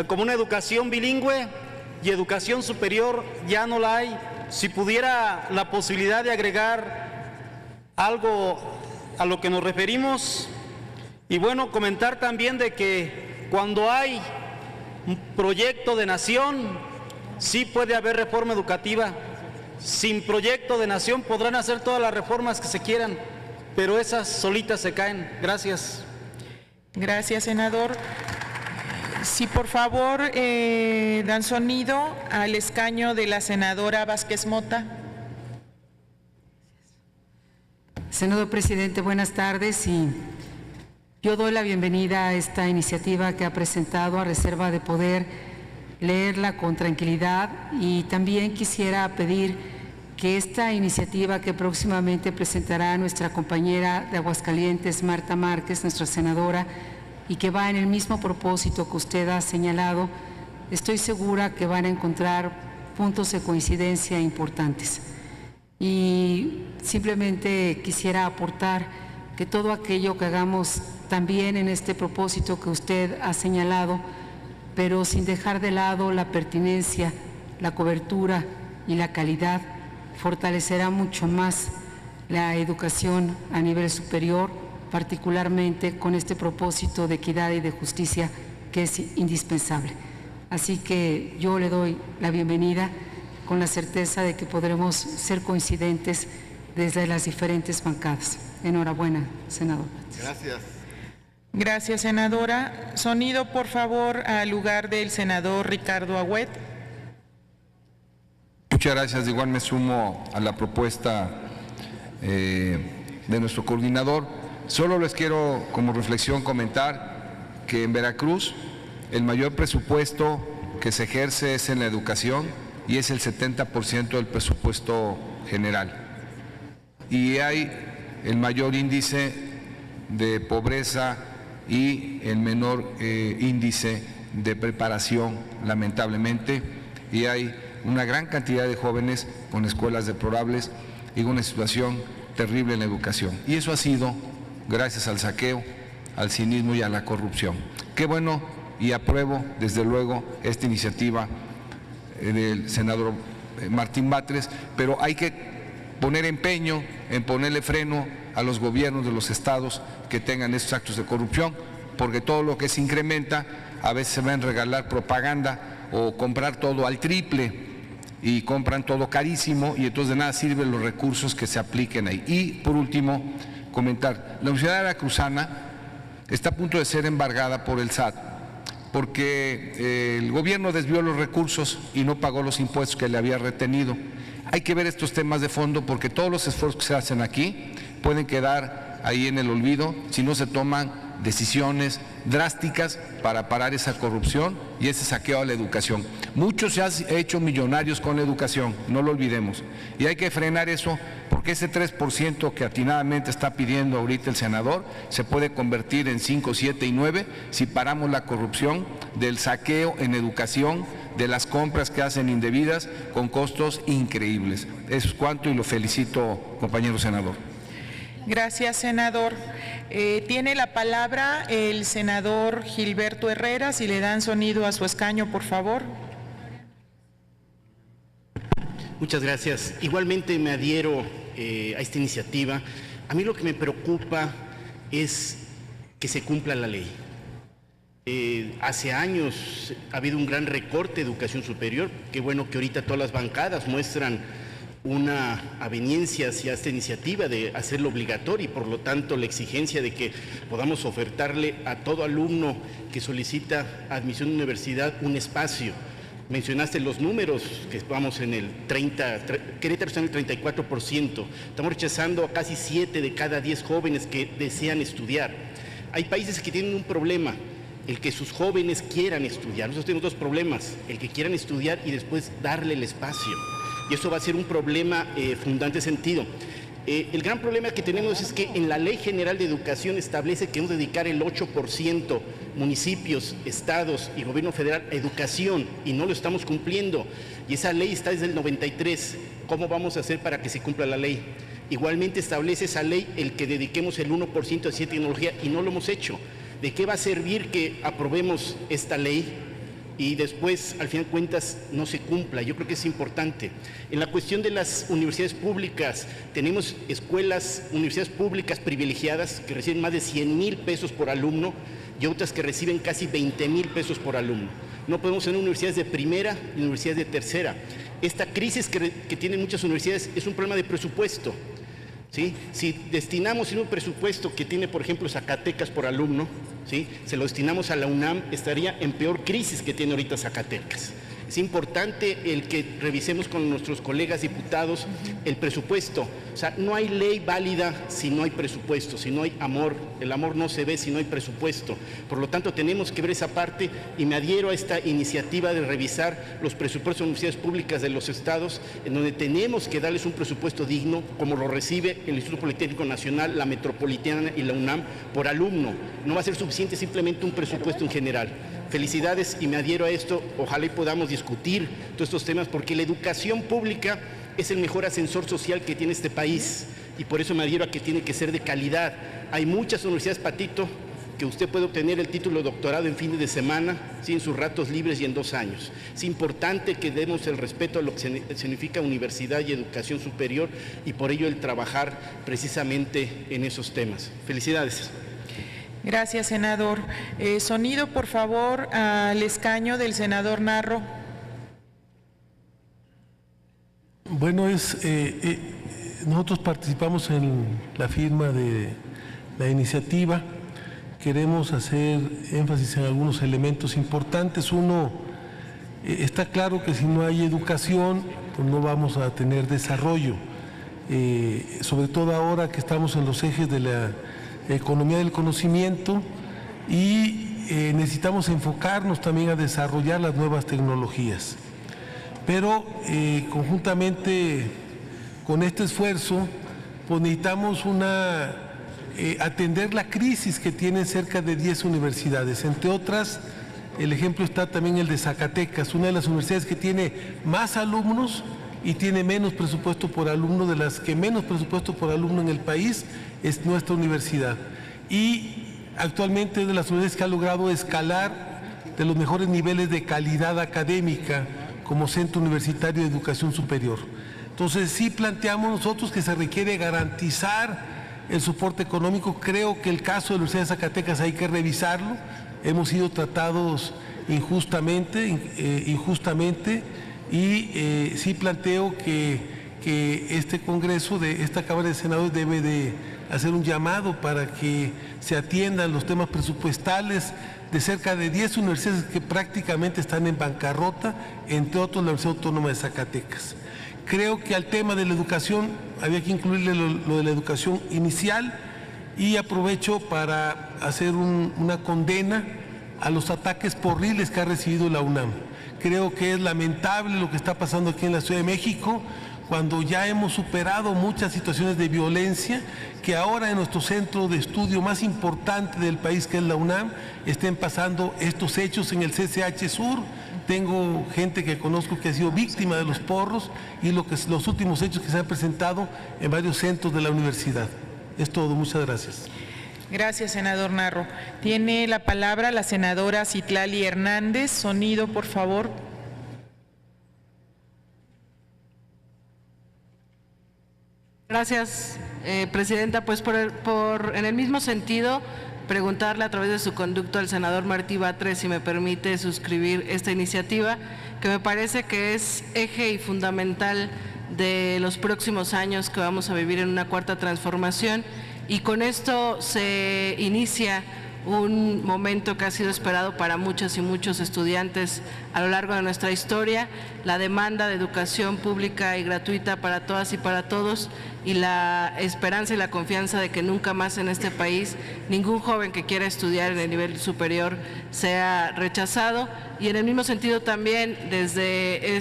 como una educación bilingüe y educación superior ya no la hay. Si pudiera la posibilidad de agregar algo a lo que nos referimos, y bueno, comentar también de que cuando hay un proyecto de nación, sí puede haber reforma educativa. Sin proyecto de nación podrán hacer todas las reformas que se quieran, pero esas solitas se caen. Gracias. Gracias, senador. Si por favor dan sonido al escaño de la senadora Vázquez Mota. Senador presidente, buenas tardes, y yo doy la bienvenida a esta iniciativa que ha presentado a reserva de poder leerla con tranquilidad, y también quisiera pedir que esta iniciativa que próximamente presentará nuestra compañera de Aguascalientes, Marta Márquez, nuestra senadora, y que va en el mismo propósito que usted ha señalado, estoy segura que van a encontrar puntos de coincidencia importantes. Y simplemente quisiera aportar que todo aquello que hagamos también en este propósito que usted ha señalado, pero sin dejar de lado la pertinencia, la cobertura y la calidad, fortalecerá mucho más la educación a nivel superior, particularmente con este propósito de equidad y de justicia que es indispensable. Así que yo le doy la bienvenida con la certeza de que podremos ser coincidentes desde las diferentes bancadas. Enhorabuena, senador. Gracias. Gracias, senadora. Sonido, por favor, al lugar del senador Ricardo Agüed. Muchas gracias. Igual me sumo a la propuesta de nuestro coordinador. Solo les quiero como reflexión comentar que en Veracruz el mayor presupuesto que se ejerce es en la educación y es el 70% del presupuesto general. Y hay el mayor índice de pobreza y el menor índice de preparación, lamentablemente, y hay una gran cantidad de jóvenes con escuelas deplorables y una situación terrible en la educación. Y eso ha sido gracias al saqueo, al cinismo y a la corrupción. Qué bueno, y apruebo desde luego esta iniciativa del senador Martín Batres, pero hay que poner empeño en ponerle freno a los gobiernos de los estados que tengan estos actos de corrupción, porque todo lo que se incrementa a veces se va a regalar propaganda o comprar todo al triple y compran todo carísimo y entonces de nada sirven los recursos que se apliquen ahí. Y por último, comentar, la Universidad Veracruzana está a punto de ser embargada por el SAT porque el gobierno desvió los recursos y no pagó los impuestos que le había retenido. Hay que ver estos temas de fondo porque todos los esfuerzos que se hacen aquí pueden quedar ahí en el olvido si no se toman decisiones drásticas para parar esa corrupción y ese saqueo a la educación. Muchos se han hecho millonarios con la educación, no lo olvidemos, y hay que frenar eso, porque ese 3% que atinadamente está pidiendo ahorita el senador se puede convertir en 5, 7 y 9 si paramos la corrupción del saqueo en educación, de las compras que hacen indebidas con costos increíbles. Eso es cuanto y lo felicito, compañero senador. Gracias, senador. Tiene la palabra el senador Gilberto Herrera. Si le dan sonido a su escaño, por favor. Muchas gracias. Igualmente me adhiero a esta iniciativa. A mí lo que me preocupa es que se cumpla la ley. Hace años ha habido un gran recorte de educación superior. Qué bueno que ahorita todas las bancadas muestran una aveniencia hacia esta iniciativa de hacerlo obligatorio y por lo tanto la exigencia de que podamos ofertarle a todo alumno que solicita admisión a la universidad un espacio. Mencionaste los números, que vamos en el 30%, Querétaro está en el 34%, estamos rechazando a casi 7 de cada 10 jóvenes que desean estudiar. Hay países que tienen un problema, el que sus jóvenes quieran estudiar. Nosotros tenemos dos problemas, el que quieran estudiar y después darle el espacio. Y eso va a ser un problema fundante sentido. El gran problema que tenemos es que en la Ley General de Educación establece que debemos dedicar el 8% municipios, estados y gobierno federal a educación y no lo estamos cumpliendo. Y esa ley está desde el 93. ¿Cómo vamos a hacer para que se cumpla la ley? Igualmente establece esa ley el que dediquemos el 1% a ciencia y tecnología y no lo hemos hecho. ¿De qué va a servir que aprobemos esta ley y después, al final de cuentas, no se cumpla? Yo creo que es importante. En la cuestión de las universidades públicas, tenemos universidades públicas privilegiadas que reciben más de 100,000 pesos por alumno y otras que reciben casi 20,000 pesos por alumno. No podemos tener universidades de primera y universidades de tercera. Esta crisis que tienen muchas universidades es un problema de presupuesto. ¿Sí? Si destinamos un presupuesto que tiene, por ejemplo, Zacatecas por alumno, ¿sí?, se lo destinamos a la UNAM, estaría en peor crisis que tiene ahorita Zacatecas. Es importante el que revisemos con nuestros colegas diputados el presupuesto. O sea, no hay ley válida si no hay presupuesto, si no hay amor. El amor no se ve si no hay presupuesto. Por lo tanto, tenemos que ver esa parte y me adhiero a esta iniciativa de revisar los presupuestos de universidades públicas de los estados, en donde tenemos que darles un presupuesto digno, como lo recibe el Instituto Politécnico Nacional, la Metropolitana y la UNAM por alumno. No va a ser suficiente simplemente un presupuesto en general. Felicidades y me adhiero a esto. Ojalá y podamos discutir todos estos temas porque la educación pública es el mejor ascensor social que tiene este país y por eso me adhiero a que tiene que ser de calidad. Hay muchas universidades, Patito, que usted puede obtener el título de doctorado en fines de semana, ¿sí?, en sus ratos libres y en 2 años. Es importante que demos el respeto a lo que significa universidad y educación superior y por ello el trabajar precisamente en esos temas. Felicidades. Gracias, senador. Sonido, por favor, al escaño del senador Narro. Bueno, nosotros participamos en la firma de la iniciativa. Queremos hacer énfasis en algunos elementos importantes. Uno, está claro que si no hay educación, pues no vamos a tener desarrollo. Sobre todo ahora que estamos en los ejes de la economía del conocimiento y necesitamos enfocarnos también a desarrollar las nuevas tecnologías. Pero conjuntamente con este esfuerzo, pues necesitamos atender la crisis que tienen cerca de 10 universidades. Entre otras, el ejemplo está también el de Zacatecas, una de las universidades que tiene más alumnos y tiene menos presupuesto por alumno. De las que menos presupuesto por alumno en el país es nuestra universidad. Y actualmente es de las universidades que ha logrado escalar de los mejores niveles de calidad académica como centro universitario de educación superior. Entonces sí planteamos nosotros que se requiere garantizar el soporte económico. Creo que el caso de la Universidad de Zacatecas hay que revisarlo. Hemos sido tratados injustamente y sí planteo que este Congreso, de esta Cámara de Senadores, debe de hacer un llamado para que se atiendan los temas presupuestales de cerca de 10 universidades que prácticamente están en bancarrota, entre otros la Universidad Autónoma de Zacatecas. Creo que al tema de la educación había que incluirle lo de la educación inicial Y aprovecho para hacer una condena a los ataques horribles que ha recibido la UNAM. Creo que es lamentable lo que está pasando aquí en la Ciudad de México, cuando ya hemos superado muchas situaciones de violencia, que ahora en nuestro centro de estudio más importante del país, que es la UNAM, estén pasando estos hechos en el CCH Sur. Tengo gente que conozco que ha sido víctima de los porros y los últimos hechos que se han presentado en varios centros de la universidad. Es todo, muchas gracias. Gracias, senador Narro. Tiene la palabra la senadora Citlali Hernández. Sonido, por favor. Gracias, presidenta. Pues en el mismo sentido, preguntarle a través de su conducto al senador Martí Batres si me permite suscribir esta iniciativa, que me parece que es eje y fundamental de los próximos años que vamos a vivir en una cuarta transformación, y con esto se inicia un momento que ha sido esperado para muchas y muchos estudiantes a lo largo de nuestra historia, la demanda de educación pública y gratuita para todas y para todos, y la esperanza y la confianza de que nunca más en este país ningún joven que quiera estudiar en el nivel superior sea rechazado. Y en el mismo sentido también desde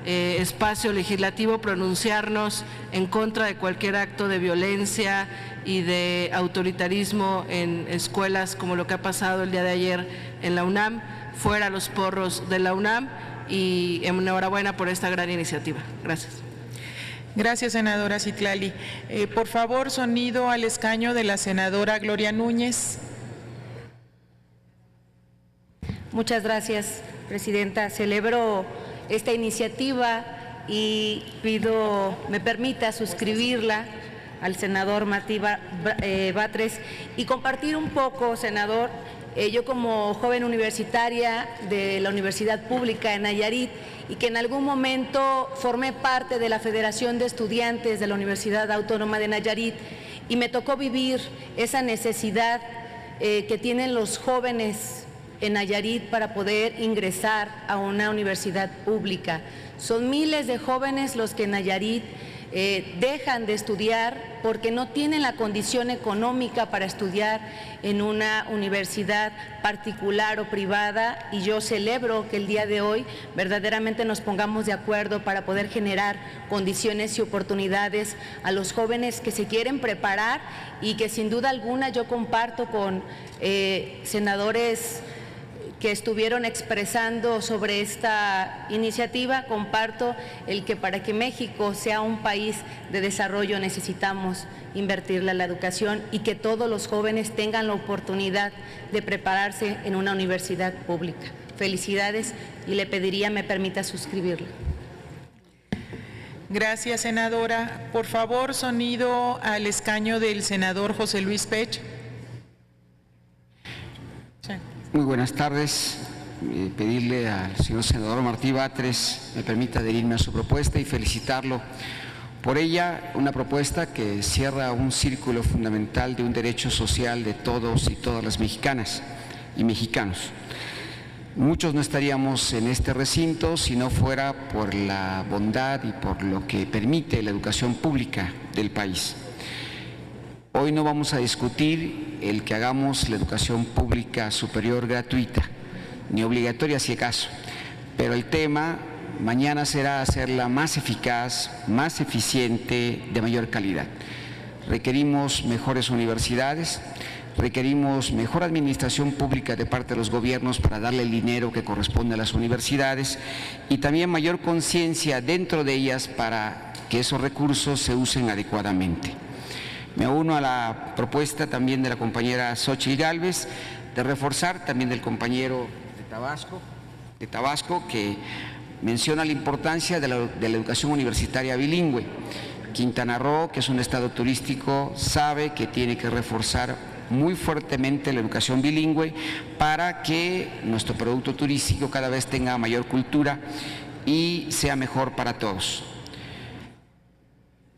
espacio legislativo pronunciarnos en contra de cualquier acto de violencia y de autoritarismo en escuelas, como lo que ha pasado el día de ayer en la UNAM. Fuera los porros de la UNAM, y enhorabuena por esta gran iniciativa. Gracias. Gracias, senadora Citlali. Por favor, sonido al escaño de la senadora Gloria Núñez. Muchas gracias, presidenta. Celebro esta iniciativa y me permita suscribirla al senador Martí Batres y compartir un poco, senador. Yo como joven universitaria de la Universidad Pública de Nayarit, y que en algún momento formé parte de la Federación de Estudiantes de la Universidad Autónoma de Nayarit, y me tocó vivir esa necesidad que tienen los jóvenes en Nayarit para poder ingresar a una universidad pública. Son miles de jóvenes los que en Nayarit dejan de estudiar porque no tienen la condición económica para estudiar en una universidad particular o privada, y yo celebro que el día de hoy verdaderamente nos pongamos de acuerdo para poder generar condiciones y oportunidades a los jóvenes que se quieren preparar, y que sin duda alguna yo comparto con senadores que estuvieron expresando sobre esta iniciativa. Comparto el que para que México sea un país de desarrollo necesitamos invertirle a la educación, y que todos los jóvenes tengan la oportunidad de prepararse en una universidad pública. Felicidades, y le pediría me permita suscribirla. Gracias, senadora. Por favor, sonido al escaño del senador José Luis Pech. Muy buenas tardes. Pedirle al señor senador Martí Batres me permita adherirme a su propuesta y felicitarlo por ella, una propuesta que cierra un círculo fundamental de un derecho social de todos y todas las mexicanas y mexicanos. Muchos no estaríamos en este recinto si no fuera por la bondad y por lo que permite la educación pública del país. Hoy no vamos a discutir el que hagamos la educación pública superior gratuita, ni obligatoria si acaso, pero el tema mañana será hacerla más eficaz, más eficiente, de mayor calidad. Requerimos mejores universidades, requerimos mejor administración pública de parte de los gobiernos para darle el dinero que corresponde a las universidades, y también mayor conciencia dentro de ellas para que esos recursos se usen adecuadamente. Me uno a la propuesta también de la compañera Xóchitl Gálvez de reforzar, también del compañero de Tabasco, que menciona la importancia de la educación universitaria bilingüe. Quintana Roo, que es un estado turístico, sabe que tiene que reforzar muy fuertemente la educación bilingüe para que nuestro producto turístico cada vez tenga mayor cultura y sea mejor para todos.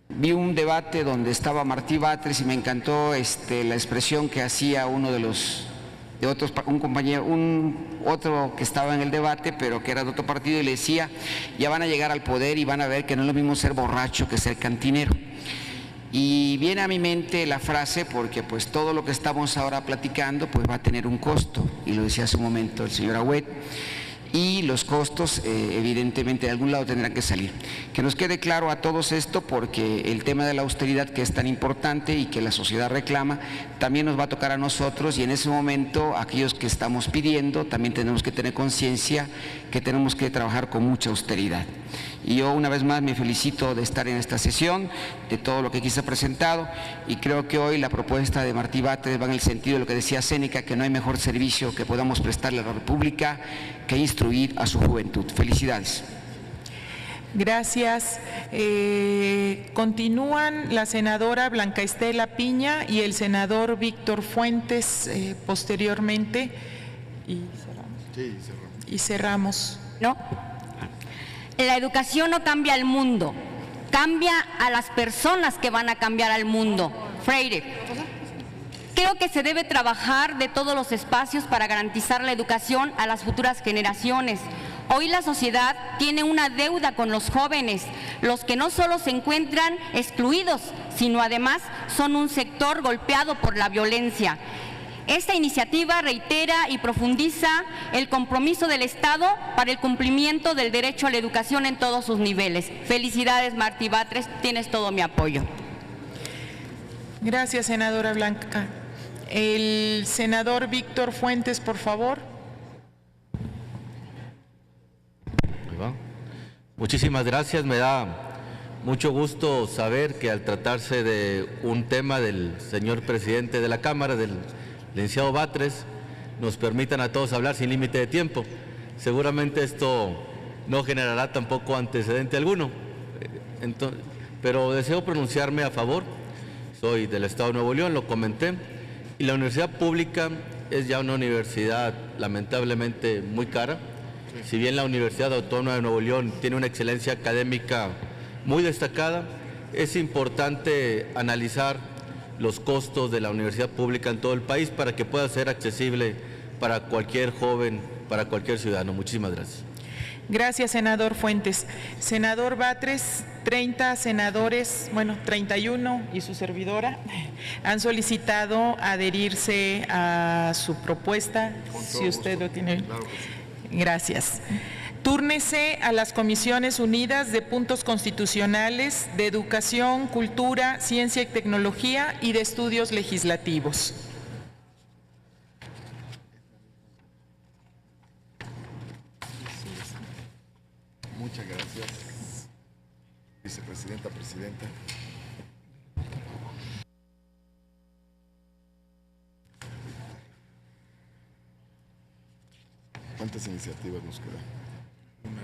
Vi un debate donde estaba Martí Batres y me encantó la expresión que hacía uno de otros, un compañero, otro que estaba en el debate, pero que era de otro partido, y le decía: ya van a llegar al poder y van a ver que no es lo mismo ser borracho que ser cantinero. Y viene a mi mente la frase porque pues todo lo que estamos ahora platicando pues va a tener un costo, y lo decía hace un momento el señor Agüet, y los costos evidentemente de algún lado tendrán que salir. Que nos quede claro a todos esto, porque el tema de la austeridad, que es tan importante y que la sociedad reclama, también nos va a tocar a nosotros, y en ese momento aquellos que estamos pidiendo también tenemos que tener conciencia que tenemos que trabajar con mucha austeridad. Y yo una vez más me felicito de estar en esta sesión, de todo lo que aquí se ha presentado, y creo que hoy la propuesta de Martí Batres va en el sentido de lo que decía Séneca, que no hay mejor servicio que podamos prestarle a la República que instruir a su juventud. Felicidades. Gracias. Continúan la senadora Blanca Estela Piña y el senador Víctor Fuentes posteriormente. Y cerramos. ¿No? La educación no cambia al mundo, cambia a las personas que van a cambiar al mundo. Freire. Creo que se debe trabajar de todos los espacios para garantizar la educación a las futuras generaciones. Hoy la sociedad tiene una deuda con los jóvenes, los que no solo se encuentran excluidos, sino además son un sector golpeado por la violencia. Esta iniciativa reitera y profundiza el compromiso del Estado para el cumplimiento del derecho a la educación en todos sus niveles. Felicidades, Martí Batres, tienes todo mi apoyo. Gracias, senadora Blanca. El senador Víctor Fuentes, por favor. Muchísimas gracias. Me da mucho gusto saber que al tratarse de un tema del señor presidente de la Cámara, del licenciado Batres, nos permitan a todos hablar sin límite de tiempo. Seguramente esto no generará tampoco antecedente alguno, pero deseo pronunciarme a favor. Soy del Estado de Nuevo León, lo comenté, y la universidad pública es ya una universidad lamentablemente muy cara. Si bien la Universidad Autónoma de Nuevo León tiene una excelencia académica muy destacada, es importante analizar los costos de la universidad pública en todo el país para que pueda ser accesible para cualquier joven, para cualquier ciudadano. Muchísimas gracias. Gracias, senador Fuentes. Senador Batres, 30 senadores, bueno, 31 y su servidora, han solicitado adherirse a su propuesta. Si usted lo tiene. Gracias. Túrnese a las Comisiones Unidas de Puntos Constitucionales, de Educación, Cultura, Ciencia y Tecnología y de Estudios Legislativos. Muchas gracias, vicepresidenta, presidenta. ¿Cuántas iniciativas nos quedan? Una.